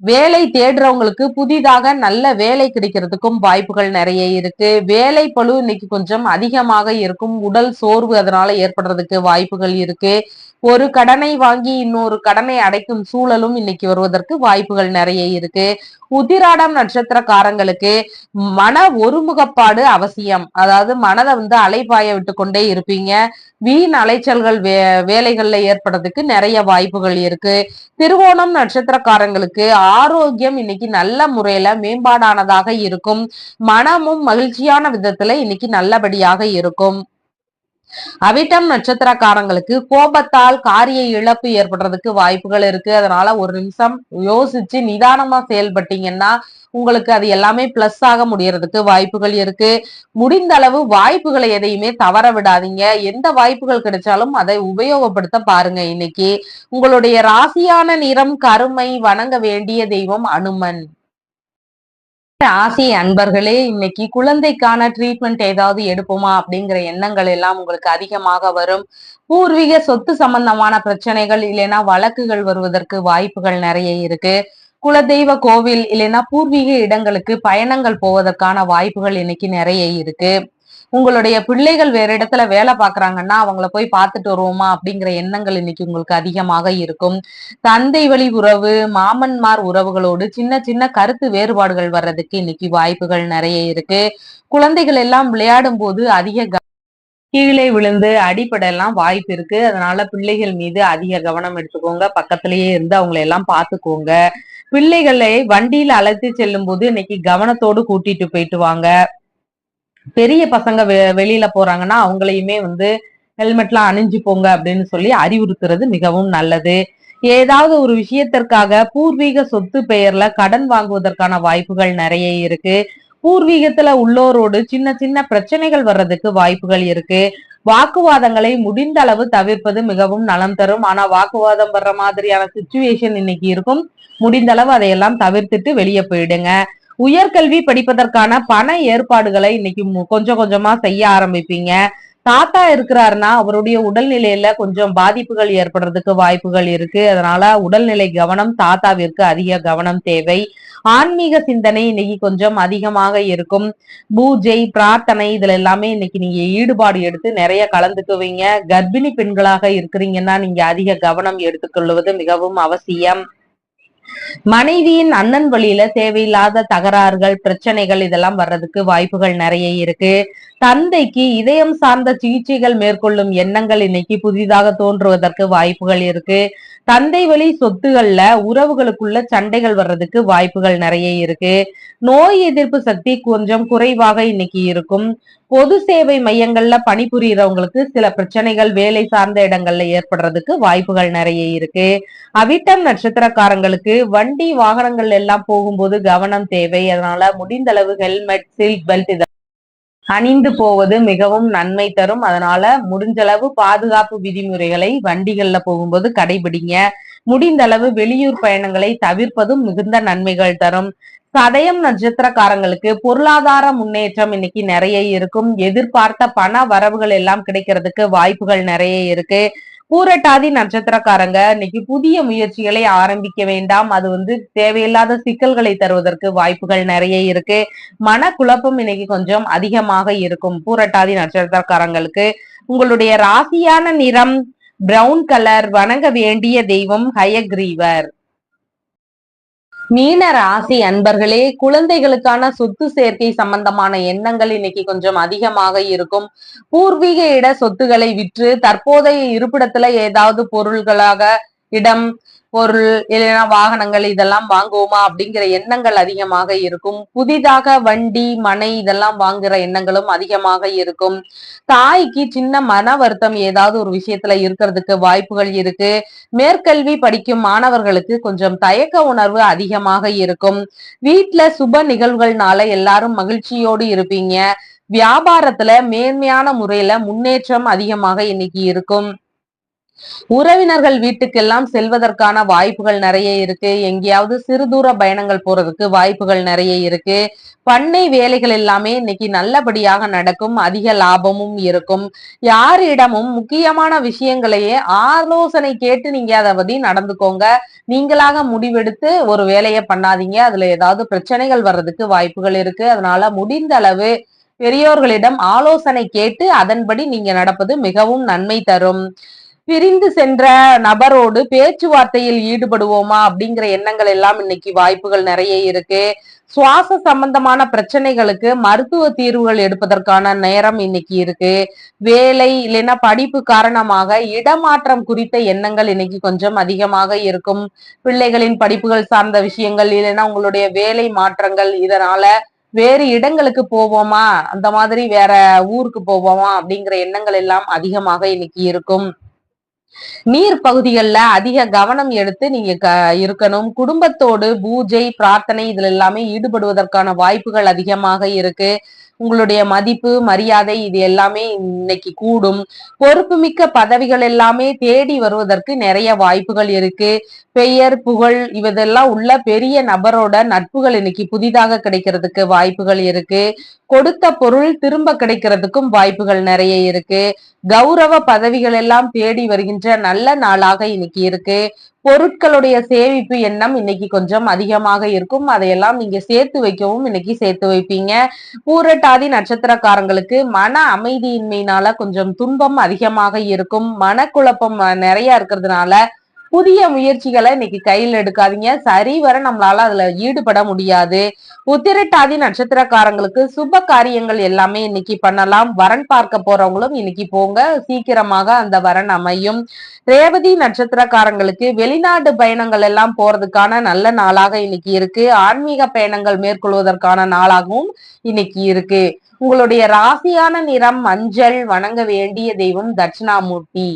வேலை தேடுறவங்களுக்கு புதிதாக நல்ல வேலை கிடைக்கிறதுக்கும் வாய்ப்புகள் நிறைய இருக்கு. வேலை பளு இன்னைக்கு கொஞ்சம் அதிகமாக இருக்கும். உடல் சோர்வு அதனால ஏற்படுறதுக்கு வாய்ப்புகள் இருக்கு. ஒரு கடனை வாங்கி இன்னொரு கடனை அடைக்கும் சூழலும் இன்னைக்கு வருவதற்கு வாய்ப்புகள் நிறைய இருக்கு. உத்திராடம் நட்சத்திரக்காரங்களுக்கு மன ஒருமுகப்பாடு அவசியம். அதாவது மனதை அலைபாய விட்டு கொண்டே இருப்பீங்க. வீண் அலைச்சல்கள் வேலைகள்ல ஏற்படுறதுக்கு நிறைய வாய்ப்புகள் இருக்கு. திருவோணம் நட்சத்திரக்காரங்களுக்கு ஆரோக்கியம் இன்னைக்கு நல்ல முறையில மேம்பாடானதாக இருக்கும். மனமும் மகிழ்ச்சியான விதத்துல இன்னைக்கு நல்லபடியாக இருக்கும். அவிட்டம் நட்சத்திரக்காரங்களுக்கு கோபத்தால் காரிய இழப்பு ஏற்படுறதுக்கு வாய்ப்புகள் இருக்கு. அதனால ஒரு நிமிஷம் யோசிச்சு நிதானமா செயல்பட்டீங்கன்னா உங்களுக்கு அது எல்லாமே பிளஸ் ஆக முடியறதுக்கு வாய்ப்புகள் இருக்கு. முடிந்த அளவு வாய்ப்புகளை எதையுமே தவற விடாதீங்க. எந்த வாய்ப்புகள் கிடைச்சாலும் அதை உபயோகப்படுத்த பாருங்க. இன்னைக்கு உங்களுடைய ராசியான நிறம் கருமை. வணங்க வேண்டிய தெய்வம் அனுமன். ராசி அன்பர்களே, இன்னைக்கு குழந்தைக்கான ட்ரீட்மெண்ட் ஏதாவது எடுப்போமா அப்படிங்கிற எண்ணங்கள் எல்லாம் உங்களுக்கு அதிகமாக வரும். பூர்வீக சொத்து சம்பந்தமான பிரச்சனைகள் இல்லைன்னா வழக்குகள் வருவதற்கு வாய்ப்புகள் நிறைய இருக்கு. குலதெய்வ கோவில் இல்லைன்னா பூர்வீக இடங்களுக்கு பயணங்கள் போவதற்கான வாய்ப்புகள் இன்னைக்கு நிறைய இருக்கு. உங்களுடைய பிள்ளைகள் வேற இடத்துல வேலை பாக்குறாங்கன்னா அவங்கள போய் பார்த்துட்டு வருவோமா அப்படிங்கிற எண்ணங்கள் இன்னைக்கு உங்களுக்கு அதிகமாக இருக்கும். தந்தை வழி உறவு, மாமன்மார் உறவுகளோடு சின்ன சின்ன கருத்து வேறுபாடுகள் வர்றதுக்கு இன்னைக்கு வாய்ப்புகள் நிறைய இருக்கு. குழந்தைகள் எல்லாம் விளையாடும் போது அதிக கீழே விழுந்து அடிப்படெல்லாம் வாய்ப்பு இருக்கு. அதனால பிள்ளைகள் மீது அதிக கவனம் எடுத்துக்கோங்க. பக்கத்திலேயே இருந்து அவங்களை எல்லாம் பார்த்துக்கோங்க. பிள்ளைகளை வண்டியில அழைத்து செல்லும் போது இன்னைக்கு கவனத்தோடு கூட்டிட்டு போயிட்டு வாங்க. பெரிய பசங்க வெளியில போறாங்கன்னா அவங்களையுமே ஹெல்மெட்லாம் அணிஞ்சு போங்க அப்படின்னு சொல்லி அறிவுறுத்துறது மிகவும் நல்லது. ஏதாவது ஒரு விஷயத்திற்காக பூர்வீக சொத்து பெயர்ல கடன் வாங்குவதற்கான வாய்ப்புகள் நிறைய இருக்கு. பூர்வீகத்துல உள்ளோரோடு சின்ன சின்ன பிரச்சனைகள் வர்றதுக்கு வாய்ப்புகள் இருக்கு. வாக்குவாதங்களை முடிந்த அளவு தவிர்ப்பது மிகவும் நலம் தரும். ஆனா வாக்குவாதம் வர்ற மாதிரியான சிச்சுவேஷன் இன்னைக்கு இருக்கும். முடிந்த அளவு அதையெல்லாம் தவிர்த்துட்டு வெளியே போயிடுங்க. உயர்கல்வி படிப்பதற்கான பண ஏற்பாடுகளை இன்னைக்கு கொஞ்சம் கொஞ்சமா செய்ய ஆரம்பிப்பீங்க. தாத்தா இருக்கிறாருன்னா அவருடைய உடல்நிலையில கொஞ்சம் பாதிப்புகள் ஏற்படுறதுக்கு வாய்ப்புகள் இருக்கு. அதனால உடல்நிலை கவனம், தாத்தாவிற்கு அதிக கவனம் தேவை. ஆன்மீக சிந்தனை இன்னைக்கு கொஞ்சம் அதிகமாக இருக்கும். பூஜை, பிரார்த்தனை இதுல எல்லாமே இன்னைக்கு நீங்க ஈடுபாடு எடுத்து நிறைய கலந்துக்குவீங்க. கர்ப்பிணி பெண்களாக இருக்கிறீங்கன்னா நீங்க அதிக கவனம் எடுத்துக்கொள்வது மிகவும் அவசியம். மனைவியின் அண்ணன் வழியில தேவையில்லாத தகராறுகள், பிரச்சனைகள் இதெல்லாம் வர்றதுக்கு வாய்ப்புகள் நிறைய இருக்கு. தந்தைக்கு இதயம் சார்ந்த சிகிச்சைகள் மேற்கொள்ளும் எண்ணங்கள் இன்னைக்கு புதிதாக தோன்றுவதற்கு வாய்ப்புகள் இருக்கு. தந்தை வழி சொத்துகள்ல உறவுகளுக்குள்ள சண்டைகள் வர்றதுக்கு வாய்ப்புகள் நிறைய இருக்கு. நோய் எதிர்ப்பு சக்தி கொஞ்சம் குறைவாக இன்னைக்கு இருக்கும். பொது சேவை மையங்கள்ல பணிபுரியறவங்களுக்கு சில பிரச்சனைகள் வேலை சார்ந்த இடங்கள்ல ஏற்படுறதுக்கு வாய்ப்புகள் நிறைய இருக்கு. அவிட்டம் நட்சத்திரக்காரங்களுக்கு வண்டி வாகனங்கள் எல்லாம் போகும்போது கவனம் தேவை. அதனால முடிந்த அளவு ஹெல்மெட், சீட் பெல்ட் அணிந்து போவது மிகவும் நன்மை தரும். அதனால முடிஞ்ச அளவு பாதுகாப்பு விதிமுறைகளை வண்டிகள்ல போகும்போது கடைபிடிங்க. முடிந்த அளவு வெளியூர் பயணங்களை தவிர்ப்பதும் மிகுந்த நன்மைகள் தரும். சதயம் நட்சத்திரக்காரங்களுக்கு பொருளாதார முன்னேற்றம் இன்னைக்கு நிறைய இருக்கும். எதிர்பார்த்த பண வரவுகள் எல்லாம் கிடைக்கிறதுக்கு வாய்ப்புகள் நிறைய இருக்கு. பூரட்டாதி நட்சத்திரக்காரங்க இன்னைக்கு புதிய முயற்சிகளை ஆரம்பிக்க வேண்டாம். அது தேவையில்லாத சிக்கல்களை தருவதற்கு வாய்ப்புகள் நிறைய இருக்கு. மனக்குழப்பம் இன்னைக்கு கொஞ்சம் அதிகமாக இருக்கும். பூரட்டாதி நட்சத்திரக்காரங்களுக்கு உங்களுடைய ராசியான நிறம் பிரவுன் கலர். வணங்க வேண்டிய தெய்வம் ஹயக்ரீவர். மீன ராசி அன்பர்களே, குழந்தைகளுக்கான சொத்து சேர்க்கை சம்பந்தமான எண்ணங்கள் இன்னைக்கு கொஞ்சம் அதிகமாக இருக்கும். பூர்வீக இட சொத்துக்களை விற்று தற்போதைய இருப்பிடத்துல ஏதாவது பொருள்களாக இடம், பொருள் இல்லைன்னா வாகனங்கள் இதெல்லாம் வாங்குவோமா அப்படிங்கிற எண்ணங்கள் அதிகமாக இருக்கும். புதிதாக வண்டி, மனை இதெல்லாம் வாங்குற எண்ணங்களும் அதிகமாக இருக்கும். தாய்க்கு சின்ன மன வருத்தம் ஏதாவது ஒரு விஷயத்துல இருக்கிறதுக்கு வாய்ப்புகள் இருக்கு. மேற்கல்வி படிக்கும் மாணவர்களுக்கு கொஞ்சம் தயக்க உணர்வு அதிகமாக இருக்கும். வீட்டுல சுப நிகழ்வுகள்னால எல்லாரும் மகிழ்ச்சியோடு இருப்பீங்க. வியாபாரத்துல மேன்மையான முறையில முன்னேற்றம் அதிகமாக இன்னைக்கு இருக்கும். உறவினர்கள் வீட்டுக்கெல்லாம் செல்வதற்கான வாய்ப்புகள் நிறைய இருக்கு. எங்கேயாவது சிறு தூர பயணங்கள் போறதுக்கு வாய்ப்புகள் நிறைய இருக்கு. பண்ணை வேலைகள் எல்லாமே இன்னைக்கு நல்லபடியாக நடக்கும். அதிக லாபமும் இருக்கும். யாரிடமும் முக்கியமான விஷயங்களையே ஆலோசனை கேட்டு நீங்க அதை பத்தி நடந்துக்கோங்க. நீங்களாக முடிவெடுத்து ஒரு வேலையை பண்ணாதீங்க. அதுல ஏதாவது பிரச்சனைகள் வர்றதுக்கு வாய்ப்புகள் இருக்கு. அதனால முடிந்த அளவு பெரியோர்களிடம் ஆலோசனை கேட்டு அதன்படி நீங்க நடப்பது மிகவும் நன்மை தரும். பிரிந்து சென்ற நபரோடு பேச்சுவார்த்தையில் ஈடுபடுவோமா அப்படிங்கிற எண்ணங்கள் எல்லாம் இன்னைக்கு வாய்ப்புகள் நிறைய இருக்கு. சுவாச சம்பந்தமான பிரச்சனைகளுக்கு மருத்துவ தீர்வுகள் எடுப்பதற்கான நேரம் இன்னைக்கு இருக்கு. வேலை இல்லைன்னா படிப்பு காரணமாக இடமாற்றம் குறித்த எண்ணங்கள் இன்னைக்கு கொஞ்சம் அதிகமாக இருக்கும். பிள்ளைகளின் படிப்புகள் சார்ந்த விஷயங்கள் இல்லைன்னா உங்களுடைய வேலை மாற்றங்கள், இதனால வேறு இடங்களுக்கு போவோமா, அந்த மாதிரி வேற ஊருக்கு போவோமா அப்படிங்கிற எண்ணங்கள் எல்லாம் அதிகமாக இன்னைக்கு இருக்கும். நீர் பகுதிகளில் அதிக கவனம் எடுத்து நீங்க இருக்கணும். குடும்பத்தோடு பூஜை, பிரார்த்தனை இதுல எல்லாமே ஈடுபடுவதற்கான வாய்ப்புகள் அதிகமாக இருக்கு. உங்களுடைய மதிப்பு, மரியாதை இது எல்லாமே இன்னைக்கு கூடும். பொறுப்புமிக்க பதவிகள் எல்லாமே தேடி வருவதற்கு நிறைய வாய்ப்புகள் இருக்கு. பெயர், புகழ் இவதெல்லாம் உள்ள பெரிய நபரோட நட்புகள் இன்னைக்கு புதிதாக கிடைக்கிறதுக்கு வாய்ப்புகள் இருக்கு. கொடுத்த பொருள் திரும்ப கிடைக்கிறதுக்கும் வாய்ப்புகள் நிறைய இருக்கு. கௌரவ பதவிகள் எல்லாம் தேடி வருகின்ற நல்ல நாளாக இன்னைக்கு இருக்கு. பொருட்களுடைய சேமிப்பு எண்ணம் இன்னைக்கு கொஞ்சம் அதிகமாக இருக்கும். அதையெல்லாம் நீங்க சேர்த்து வைக்கவும் இன்னைக்கு சேர்த்து வைப்பீங்க. பூரட்டாதி நட்சத்திரக்காரங்களுக்கு மன அமைதியின்மையினால கொஞ்சம் துன்பம் அதிகமாக இருக்கும். மனக்குழப்பம் நிறைய இருக்கிறதுனால புதிய முயற்சிகளை இன்னைக்கு கையில் எடுக்காதீங்க. சரிவர நம்மளால அதுல ஈடுபட முடியாது. உத்திரட்டாதி நட்சத்திரக்காரங்களுக்கு சுப காரியங்கள் எல்லாமே இன்னைக்கு பண்ணலாம். வரன் பார்க்க போறவங்களும் இன்னைக்கு போங்க, சீக்கிரமாக அந்த வரன் அமையும். ரேவதி நட்சத்திரக்காரங்களுக்கு வெளிநாட்டு பயணங்கள் எல்லாம் போறதுக்கான நல்ல நாளாக இன்னைக்கு இருக்கு. ஆன்மீக பயணங்கள் மேற்கொள்வதற்கான நாளாகவும் இன்னைக்கு இருக்கு. உங்களுடைய ராசியான நிறம் மஞ்சள். வணங்க வேண்டிய தெய்வம் தட்சிணாமூர்த்தி.